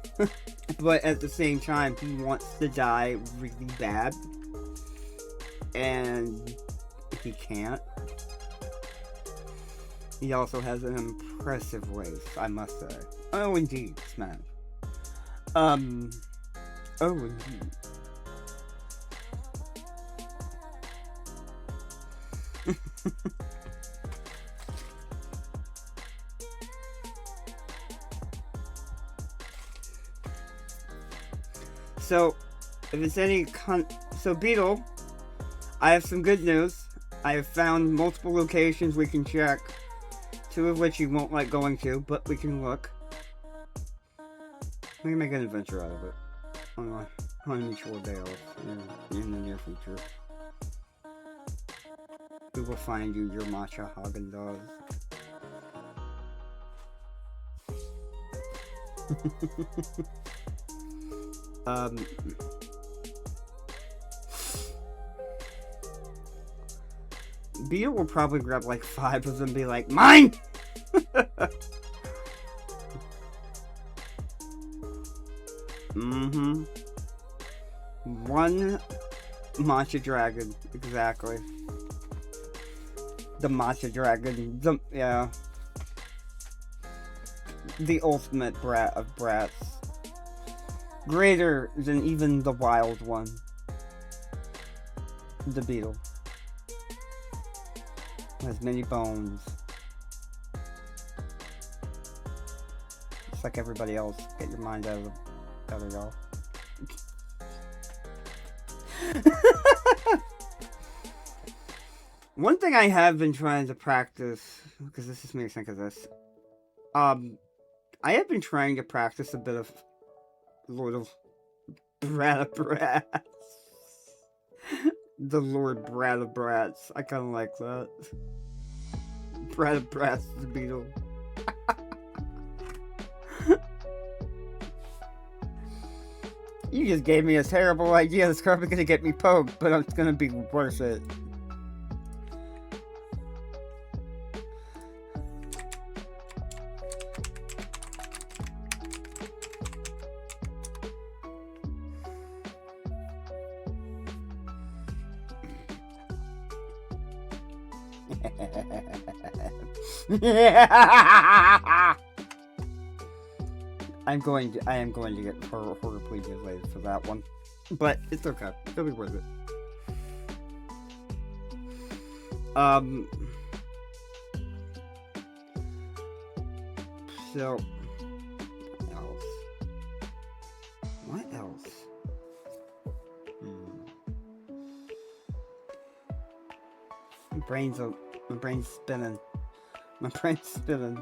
S2: But at the same time, he wants to die really bad. And he can't. He also has an impressive waist, I must say. Oh, indeed, Smash. Oh, indeed. So, if it's any so Beetle, I have some good news. I have found multiple locations we can check. 2 of which you won't like going to, but we can look. We can make an adventure out of it. On Mutual Dales in the near future. We will find you your matcha Häagen-Dazs. Beetle will probably grab like 5 of them and be like, mine! Mm-hmm. 1 matcha dragon, exactly. The matcha dragon, yeah. The ultimate brat of brats. Greater than even the wild one. The beetle. Has many bones. Just like everybody else. Get your mind out of the gutter, y'all. One thing I have been trying to practice, because this just makes me think of this. I have been trying to practice a bit of Lord of Brat of Brats. The Lord Brat of Brats. I kind of like that. Brat of Brats, the beetle. You just gave me a terrible idea that's probably going to get me poked, but it's going to be worth it. I am going to get horribly delayed for that one, but it's okay. It'll be worth it. So, what else? My brain's spinning. My brain's spinning.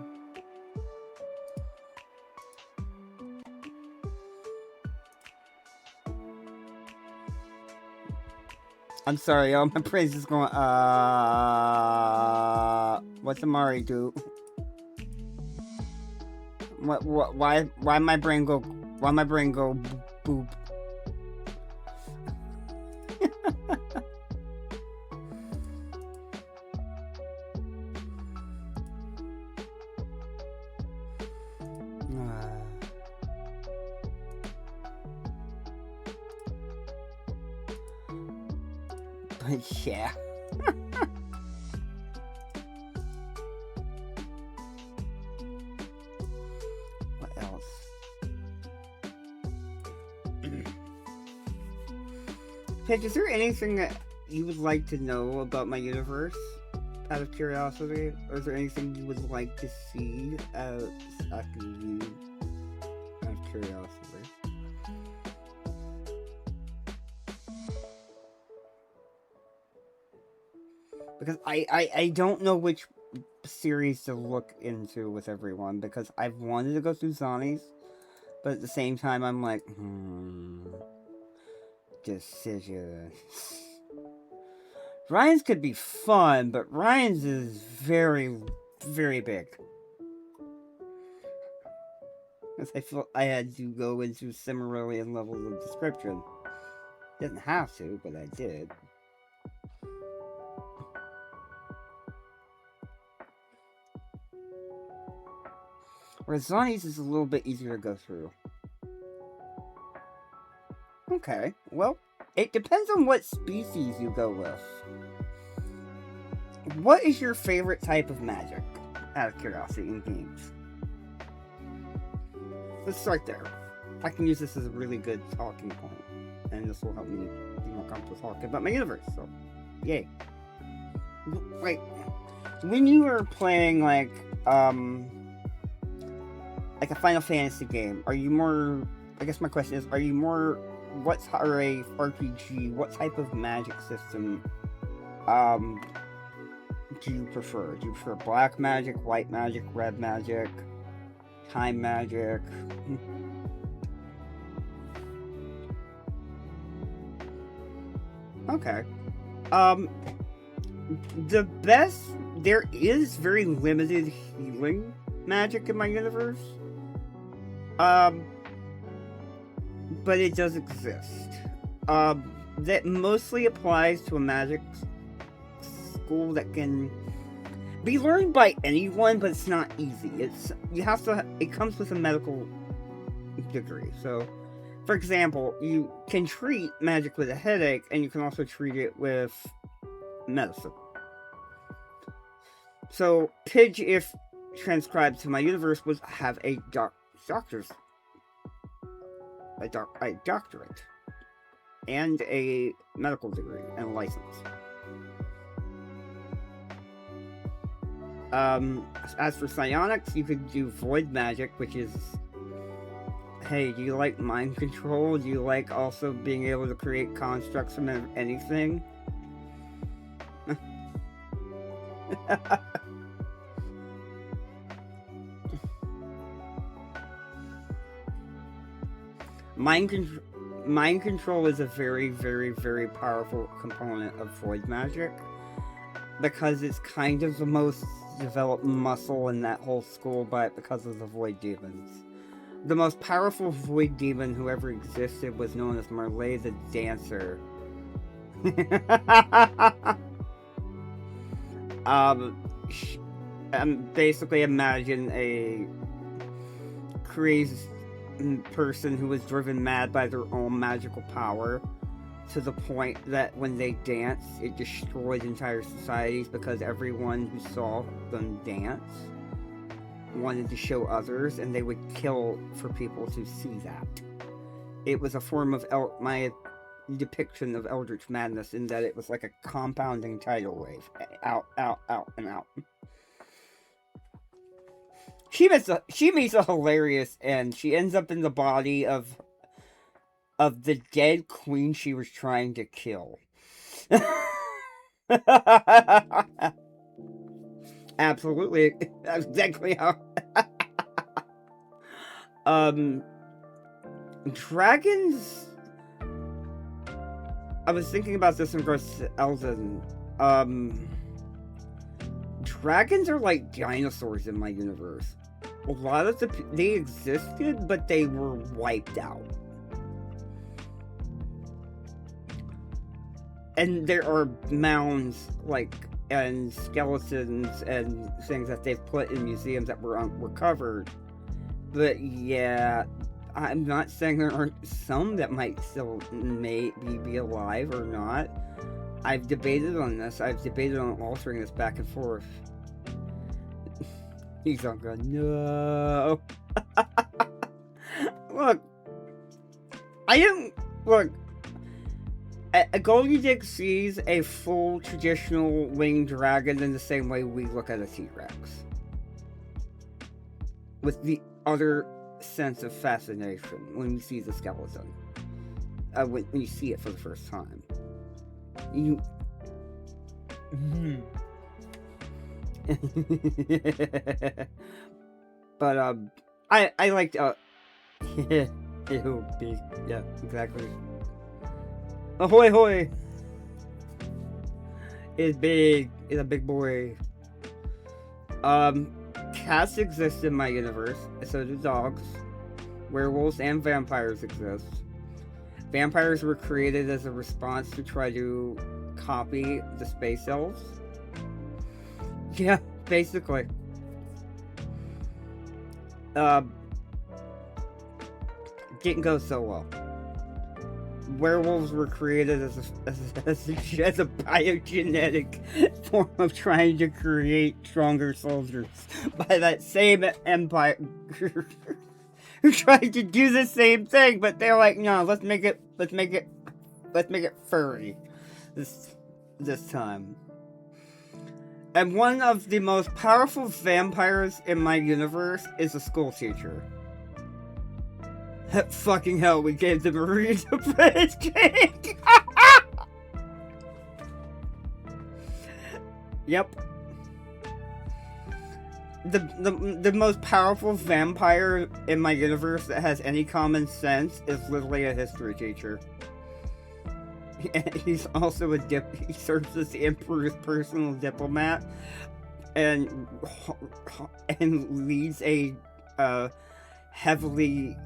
S2: I'm sorry, y'all. My brain's just going, what's Amari do? Why my brain go boop? But yeah. Paige, is there anything that you would like to know about my universe, out of curiosity? Or is there anything you would like to see as asking you out of curiosity? Because I don't know which series to look into with everyone, because I've wanted to go through Zani's, but at the same time I'm like, decisions. Ryan's could be fun, but Ryan's is very, very big. Because I felt I had to go into Silmarillion levels of description. Didn't have to, but I did. Whereas Zani's is a little bit easier to go through. Okay, well, it depends on what species you go with. What is your favorite type of magic, out of curiosity, in games? Let's start there. I can use this as a really good talking point, and this will help me be more comfortable talking about my universe, so yay. Like, when you are playing, like a Final Fantasy game, are you more, I guess my question is, are you more, or a RPG, what type of magic system do you prefer? Do you prefer black magic, white magic, red magic, time magic? Okay. There is very limited healing magic in my universe. But it does exist. That mostly applies to a magic school that can be learned by anyone, but it's not easy. It comes with a medical degree. So, for example, you can treat magic with a headache, and you can also treat it with medicine. So, Pidge, if transcribed to my universe, would have a doctorate and a medical degree and a license. As for psionics, you could do void magic, which is, hey, do you like mind control? Do you like also being able to create constructs from anything? Mind control is a very, very, very powerful component of void magic, because it's kind of the most developed muscle in that whole school, but because of the void demons. The most powerful void demon who ever existed was known as Merle the Dancer. Basically imagine a crazy person who was driven mad by their own magical power, to the point that when they danced, it destroyed entire societies, because everyone who saw them dance wanted to show others, and they would kill for people to see that. It was a form of my depiction of Eldritch Madness, in that it was like a compounding tidal wave. Out, out, out, and out. She meets a hilarious end. She ends up in the body of the dead queen she was trying to kill. Absolutely. That's exactly how. Dragons. I was thinking about this in regards to Elden. Dragons are like dinosaurs in my universe. A lot of they existed, but they were wiped out. And there are mounds, and skeletons and things that they've put in museums that were recovered. But yeah, I'm not saying there aren't some that might still maybe be alive or not. I've debated on this. I've debated on altering this back and forth. He's all going, no. Look, A Golden Dick sees a full traditional winged dragon in the same way we look at a T-Rex. With the other sense of fascination when you see the skeleton. When you see it for the first time. You... But, I liked, it would be, yeah, exactly. Ahoy hoy! Is big, is a big boy. Cats exist in my universe, so do dogs. Werewolves and vampires exist. Vampires were created as a response to try to copy the space elves. Yeah, basically. Didn't go so well. Werewolves were created as a biogenetic form of trying to create stronger soldiers by that same empire who tried to do the same thing, but they're like, no, let's make it furry this time. And one of the most powerful vampires in my universe is a school teacher. Fucking hell, we gave them a reason to British King! Yep. The most powerful vampire in my universe that has any common sense is literally a history teacher. He's also he serves as the Emperor's personal diplomat and leads a heavily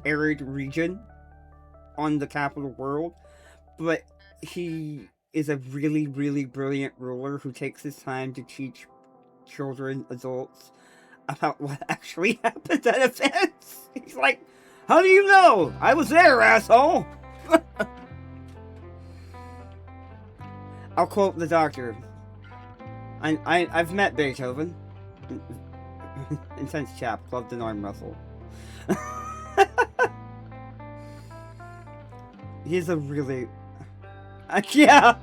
S2: arid region on the capital world, but he is a really, really brilliant ruler who takes his time to teach children, adults, about what actually happened at events. He's like, how do you know? I was there, asshole! I'll quote the doctor. I've met Beethoven. Intense chap, loved an arm wrestle. He's a really... yeah!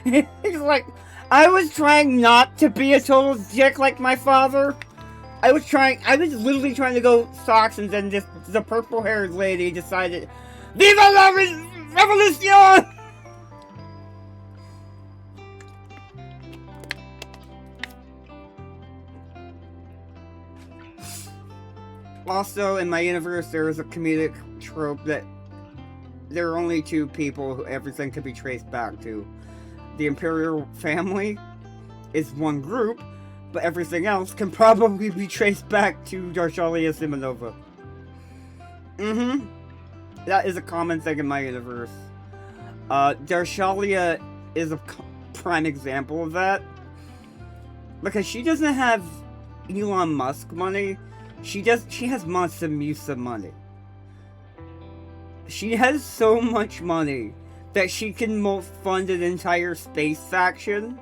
S2: He's like, I was trying not to be a total dick like my father. I was literally trying to go socks, and then just the purple-haired lady decided, Viva la Revolution! Also, in my universe, there is a comedic trope that there are only two people who everything can be traced back to. The Imperial family is one group, but everything else can probably be traced back to Darshalia Simonova. That is a common thing in my universe. Darshalia is a prime example of that. Because she doesn't have Elon Musk money. She has Mansa Musa money. She has so much money that she can fund an entire space faction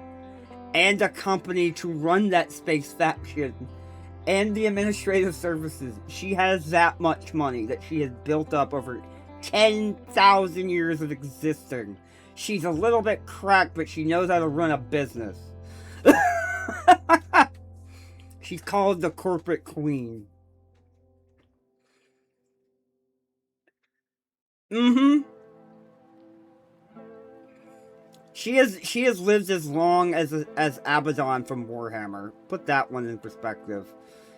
S2: and a company to run that space faction and the administrative services. She has that much money that she has built up over 10,000 years of existing. She's a little bit cracked, but she knows how to run a business. She's called the corporate queen. She has lived as long as Abaddon from Warhammer. Put that one in perspective.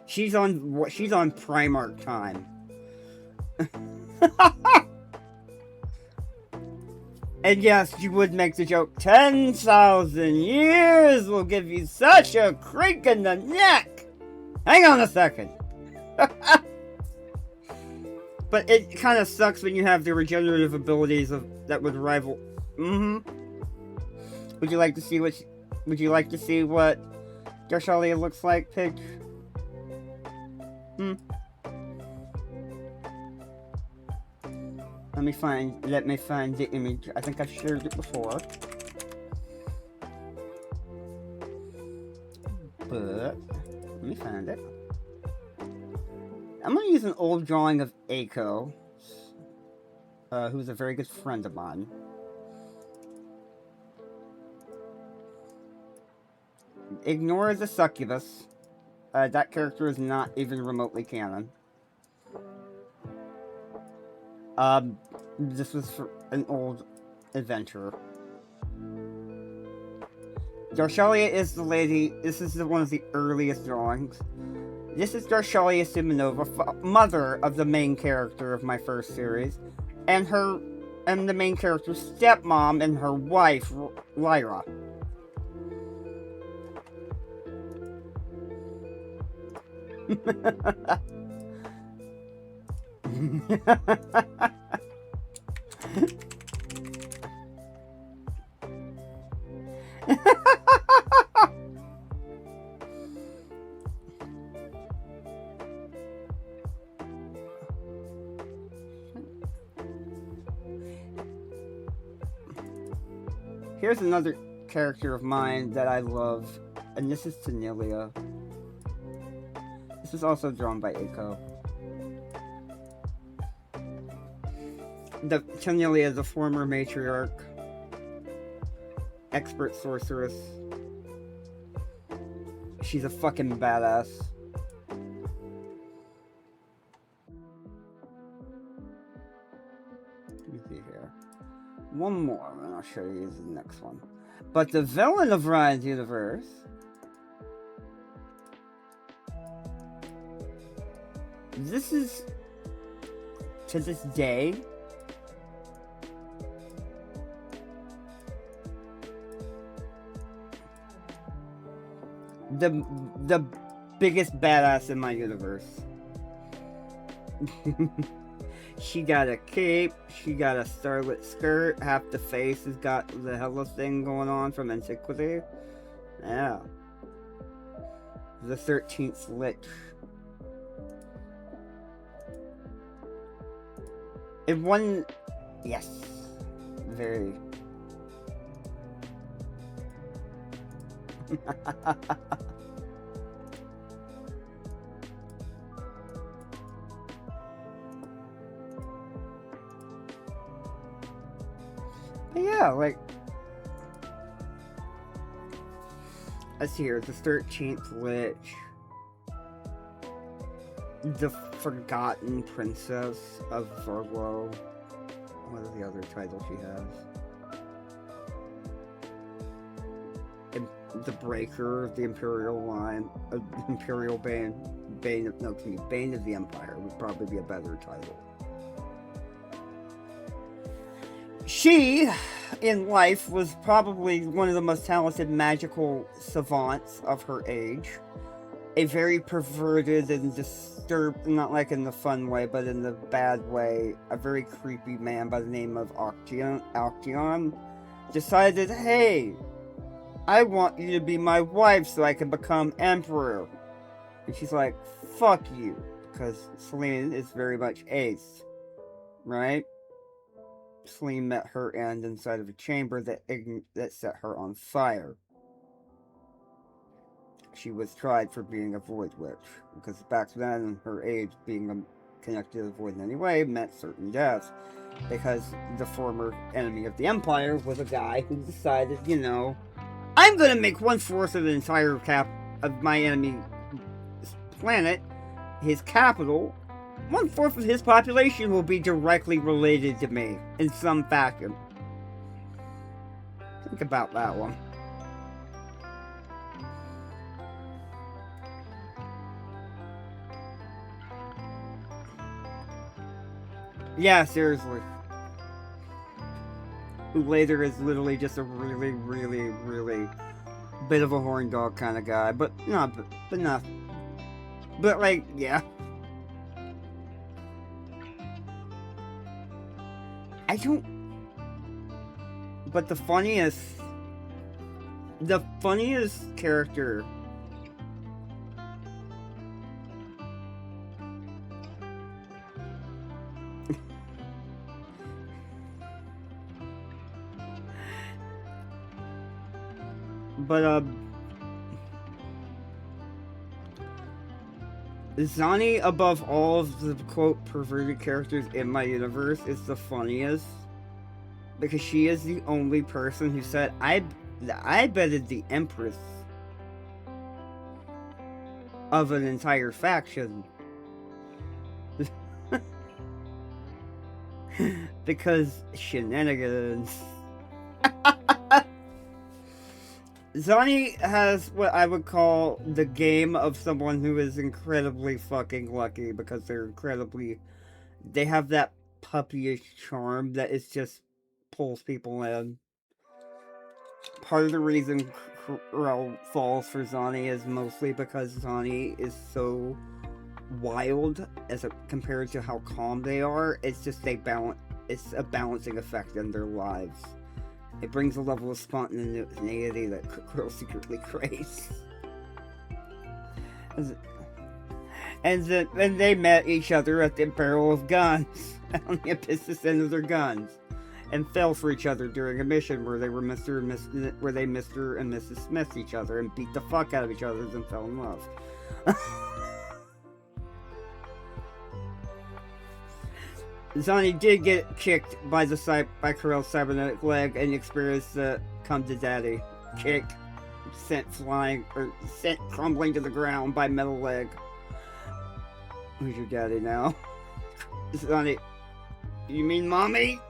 S2: She's on Primarch time. And yes, you would make the joke, 10,000 years will give you such a creak in the neck! Hang on a second! But it kind of sucks when you have the regenerative abilities that would rival... Would you like to see what Darshalia looks like, Pig? Let me find the image. I think I've shared it before. But let me find it. I'm gonna use an old drawing of Aiko. who's a very good friend of mine. Ignore the succubus. That character is not even remotely canon. This was for an old adventure. Darshalia is the lady. This is one of the earliest drawings. This is Darshalia Simonova, mother of the main character of my first series, and the main character's stepmom and her wife, Lyra. Here's another character of mine that I love, and this is Tanilia. This is also drawn by Eiko. Tanilia is a former matriarch, expert sorceress. She's a fucking badass. Let me see here. One more, and I'll show you the next one. But the villain of Ryan's universe this is, to this day, the biggest badass in my universe. She got a cape, she got a starlit skirt, half the face has got the Hella thing going on from Antiquity. Yeah. The 13th Lich. It won... Yes. Very... Yeah, like... Let's see here, the 13th Lich. The Forgotten Princess of Varlo. What is the other title she has? The Breaker of the Imperial Line. Imperial Bane. Bane of the Empire would probably be a better title. She, in life, was probably one of the most talented magical savants of her age. A very perverted and disturbed, not like in the fun way, but in the bad way, a very creepy man by the name of Octeon decided, hey, I want you to be my wife so I can become emperor. And she's like, fuck you, because Selene is very much Ace, right? Selene met her end inside of a chamber that set her on fire. She was tried for being a Void Witch, because back then, her age, being connected to the Void in any way, meant certain death. Because the former enemy of the Empire was a guy who decided, you know, I'm gonna make 1/4 of the entire of my enemy's planet, his capital, 1/4 of his population will be directly related to me, in some fashion. Think about that one. Yeah, seriously. Who later is literally just a really, really, really bit of a horn dog kind of guy, but not, but like, yeah. I don't. But the funniest character. But, Zani, above all of the quote perverted characters in my universe, is the funniest because she is the only person who said, I betted the Empress of an entire faction. Because shenanigans. Zani has what I would call the game of someone who is incredibly fucking lucky because they have that puppyish charm that is just pulls people in. Part of the reason Corel falls for Zani is mostly because Zani is so wild compared to how calm they are. It's just it's a balancing effect in their lives. It brings a level of spontaneity that Corel secretly craves. And then they met each other at the Barrel of Guns on the business end of their guns, and fell for each other during a mission where they were Mr. and Mrs. Smith each other and beat the fuck out of each other and fell in love. Zani did get kicked by Corel's cybernetic leg and experienced the come to daddy kick, sent crumbling to the ground by metal leg. Who's your daddy now? Zani, you mean mommy?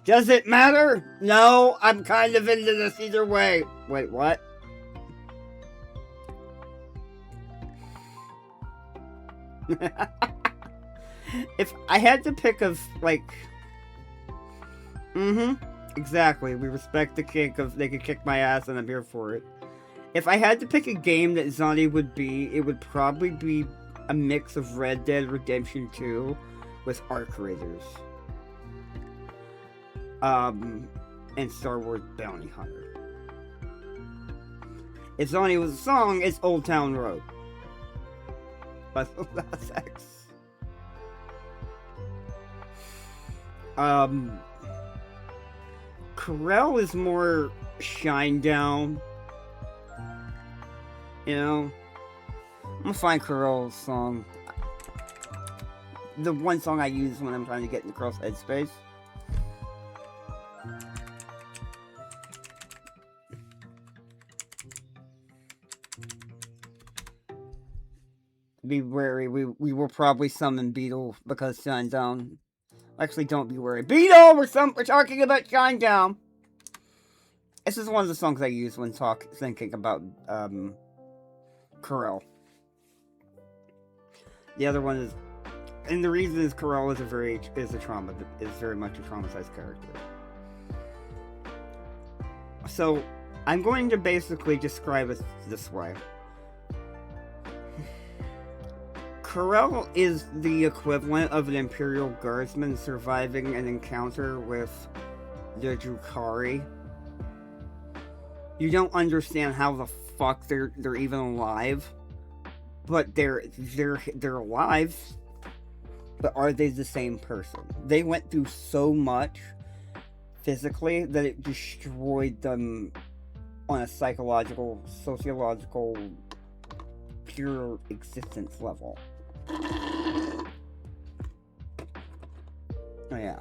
S2: Does it matter? No, I'm kind of into this either way. Wait, what? If I had to pick exactly. We respect the kink of they could kick my ass and I'm here for it. If I had to pick a game that Zani would be, it would probably be a mix of Red Dead Redemption 2 with Arc Raiders. And Star Wars Bounty Hunter. If Zani was a song, it's Old Town Road by Lil Nas X. Corel is more Shinedown. You know? I'm gonna find Corel's song. The one song I use when I'm trying to get in Corel's headspace. Be wary, we will probably summon Beetle because Shinedown. Actually, don't be worried. Beetle! We're talking about Shinedown! This is one of the songs I use when thinking about, Corel. The other one is... And the reason is Corel is very much a traumatized character. So, I'm going to basically describe it this way. Corel is the equivalent of an Imperial Guardsman surviving an encounter with the Drukhari. You don't understand how the fuck they're even alive, but they're alive. But are they the same person? They went through so much physically that it destroyed them on a psychological, sociological, pure existence level. Oh yeah.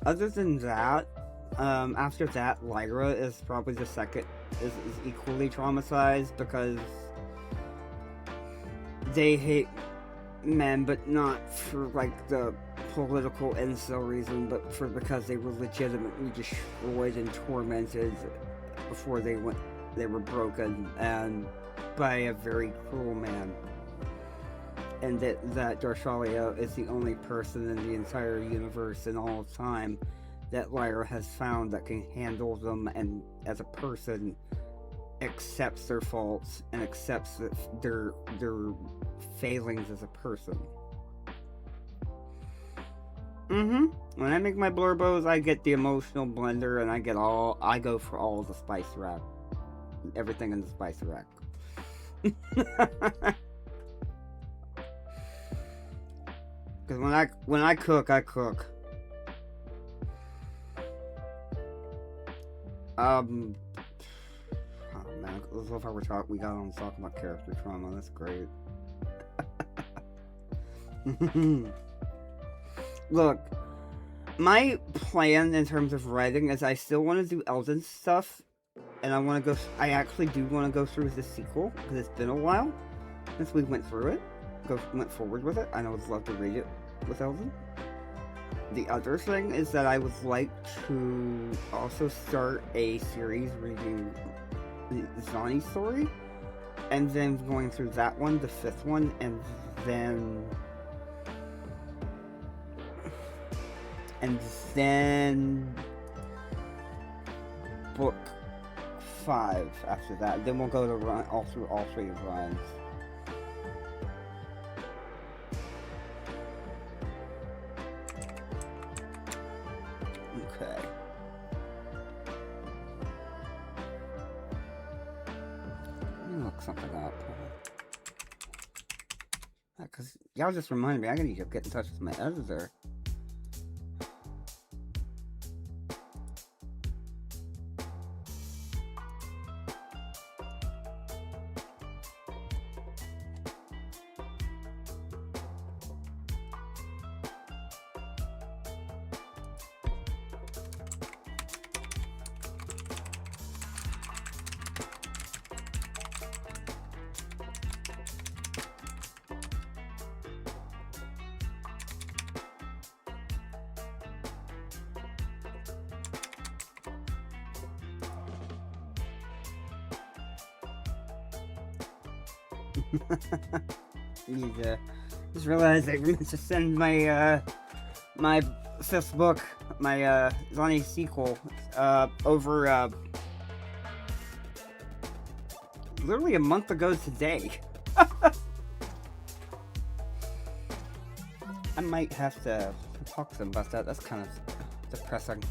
S2: Other than that, after that, Lyra is probably the second, is equally traumatized because they hate men, but not for like the political incel reason, but because they were legitimately destroyed and tormented before they were broken, and by a very cruel man. And that Darshalia is the only person in the entire universe in all of time that Lyra has found that can handle them and, as a person, accepts their faults and accepts that their failings as a person. When I make my blurbos, I get the emotional blender, and I go for all the spice rack, everything in the spice rack. Because when I cook, I cook. Oh man, so far we got on talking about character trauma. That's great. Look, my plan in terms of writing is I still want to do Elden stuff, and I actually do want to go through the sequel, because it's been a while since we went through it, went forward with it. I would love to read it with Elden. The other thing is that I would like to also start a series reading the Zani story, and then going through that one, the 5th one, and then book 5 after that. Then we'll go to run all 3 of Ryan's. Okay. Let me look something up. Because y'all just reminded me, I need to get in touch with my editor. Just realized I meant to send my my 5th book, my Zani sequel, over literally a month ago today. I might have to talk to them about that. That's kind of depressing.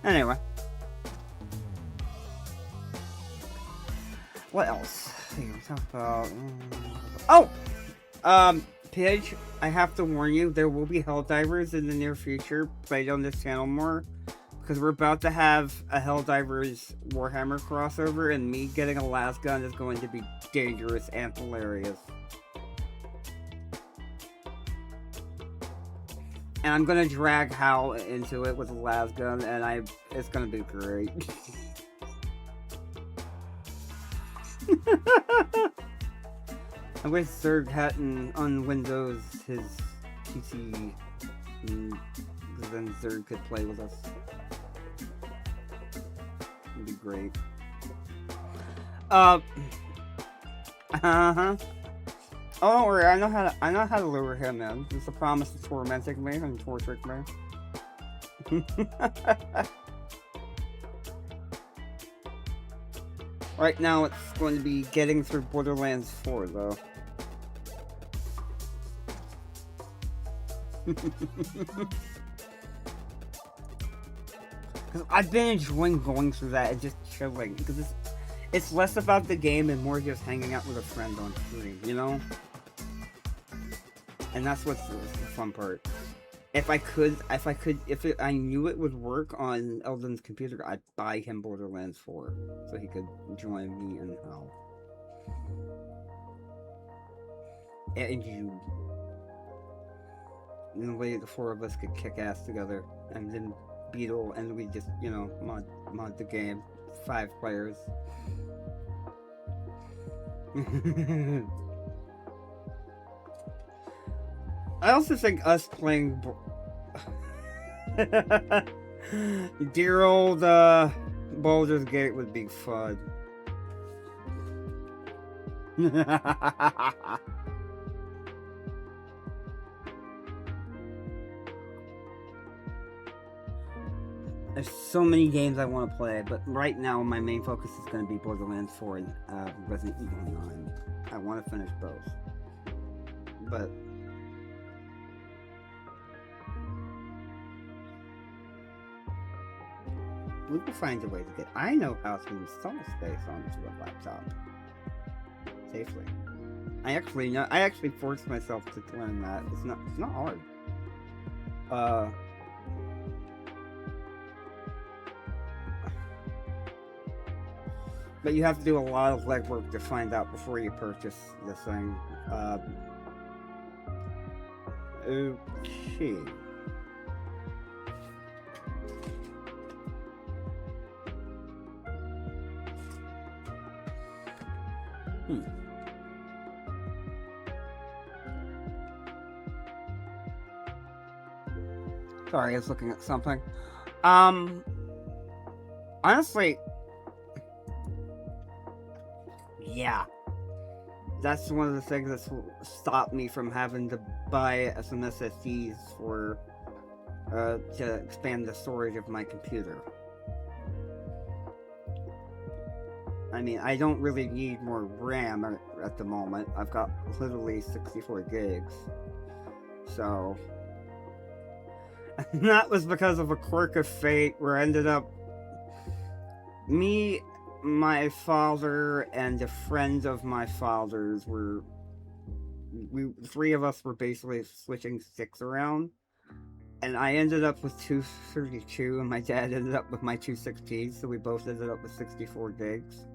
S2: Anyway. What else? Talk about... Pidge, I have to warn you, there will be Helldivers in the near future played on this channel more, because we're about to have a Helldivers Warhammer crossover, and me getting a lasgun is going to be dangerous and hilarious. And I'm gonna drag Hal into it with a lasgun, and it's gonna be great. I wish Zerg hadn't on Windows his PC, because then Zerg could play with us. It'd be great. Oh, don't worry, I know how to lure him in. It's a promise to tormenting me and torturing me. Right now, it's going to be getting through Borderlands 4, though. Because I've been enjoying going through that and just chilling. Because it's less about the game and more just hanging out with a friend on stream, you know? And that's what's the fun part. If I knew it would work on Elden's computer, I'd buy him Borderlands 4 so he could join me in hell. And you. In a way, the 4 of us could kick ass together, and then Beetle, and we just, you know, mod the game. 5 players. I also think us playing dear old Baldur's Gate would be fun. There's so many games I want to play, but right now my main focus is going to be Borderlands 4 and Resident Evil 9. I want to finish both. But We will find a way to get. I know how to install space onto a laptop safely. I actually forced myself to learn that. It's not hard. But you have to do a lot of legwork to find out before you purchase this thing. Okay. Sorry, I was looking at something. Honestly, yeah. That's one of the things that's stopped me from having to buy some SSDs for to expand the storage of my computer. I mean, I don't really need more RAM at the moment. I've got literally 64 gigs. So... And that was because of a quirk of fate where I ended up... Me, my father, and a friend of my father's were... three of us were basically switching sticks around. And I ended up with 232, and my dad ended up with my 216, so we both ended up with 64 gigs.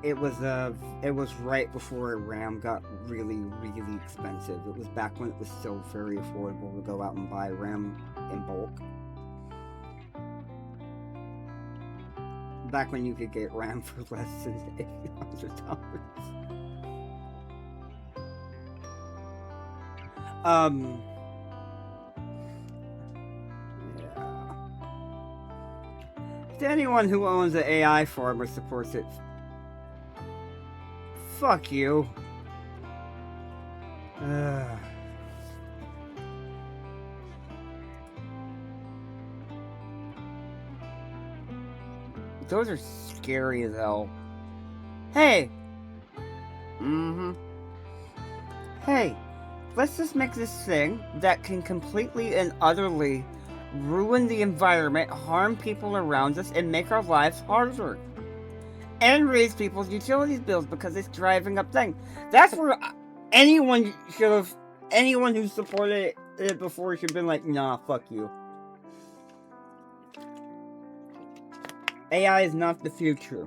S2: It was right before RAM got really, really expensive. It was back when it was still very affordable to go out and buy RAM in bulk. Back when you could get RAM for less than $800. Yeah. To anyone who owns an AI farm or supports it, fuck you. Those are scary as hell. Hey! Hey, let's just make this thing that can completely and utterly ruin the environment, harm people around us, and make our lives harder. And raise people's utilities bills because it's driving up things. That's where anyone who supported it before should have been like, nah, fuck you. AI is not the future.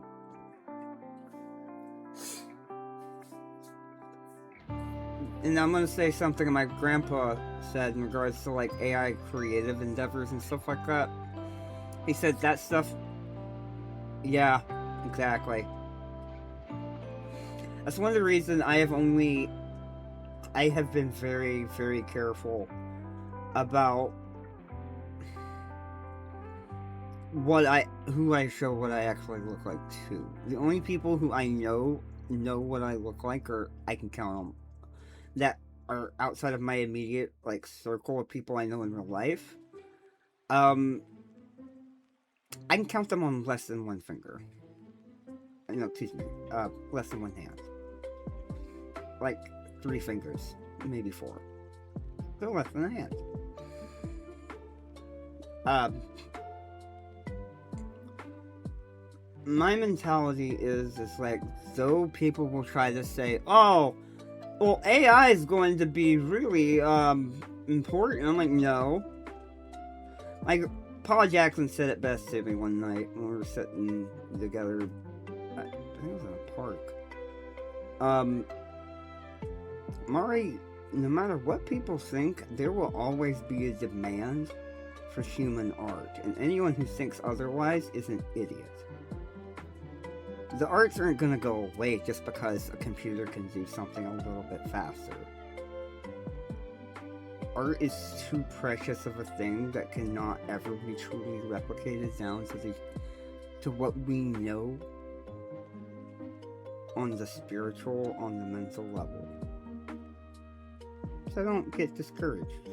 S2: And I'm gonna say something my grandpa said in regards to like AI creative endeavors and stuff like that. He said that stuff, yeah, exactly. That's one of the reasons I have been very, very careful about who I show what I actually look like to. The only people who I know what I look like, or I can count on, that are outside of my immediate like circle of people I know in real life. I can count them on less than one finger. No, excuse me, less than one hand. Like 3 fingers, maybe 4. They're less than a hand. My mentality is like, though people will try to say, oh, well, AI is going to be really important. I'm like, no. Like, Paul Jackson said it best to me one night when we were sitting together. I think it was in a park. Mari, no matter what people think, there will always be a demand for human art, and anyone who thinks otherwise is an idiot. The arts aren't gonna go away just because a computer can do something a little bit faster. Art is too precious of a thing that cannot ever be truly replicated down to what we know on the spiritual, on the mental level. So don't get discouraged.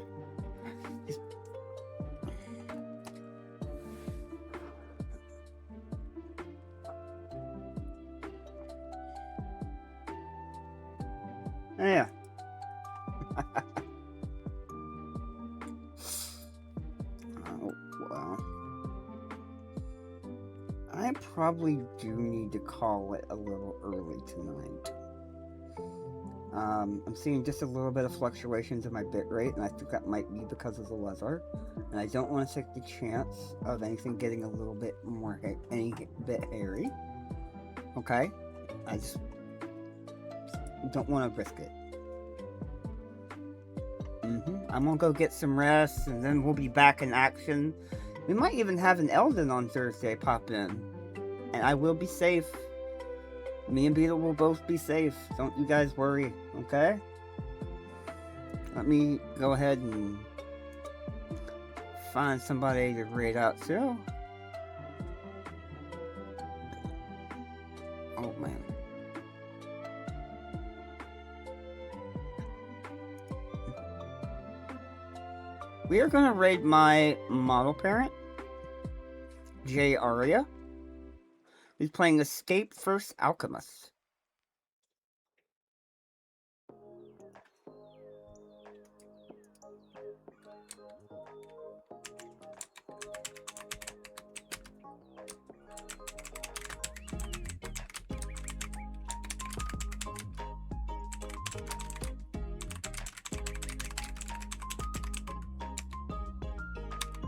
S2: Yeah. Oh, well. I probably do need to call it a little early tonight. I'm seeing just a little bit of fluctuations in my bitrate, and I think that might be because of the weather. And I don't want to take the chance of anything getting a little bit more, any bit hairy. Okay? I just don't want to risk it. I'm gonna go get some rest, and then we'll be back in action. We might even have an Elden on Thursday pop in. And I will be safe. Me and Beetle will both be safe. Don't you guys worry, okay? Let me go ahead and find somebody to raid out to. Oh, man. We are going to raid my model parent, Jay Aria. He's playing Escape First Alchemist.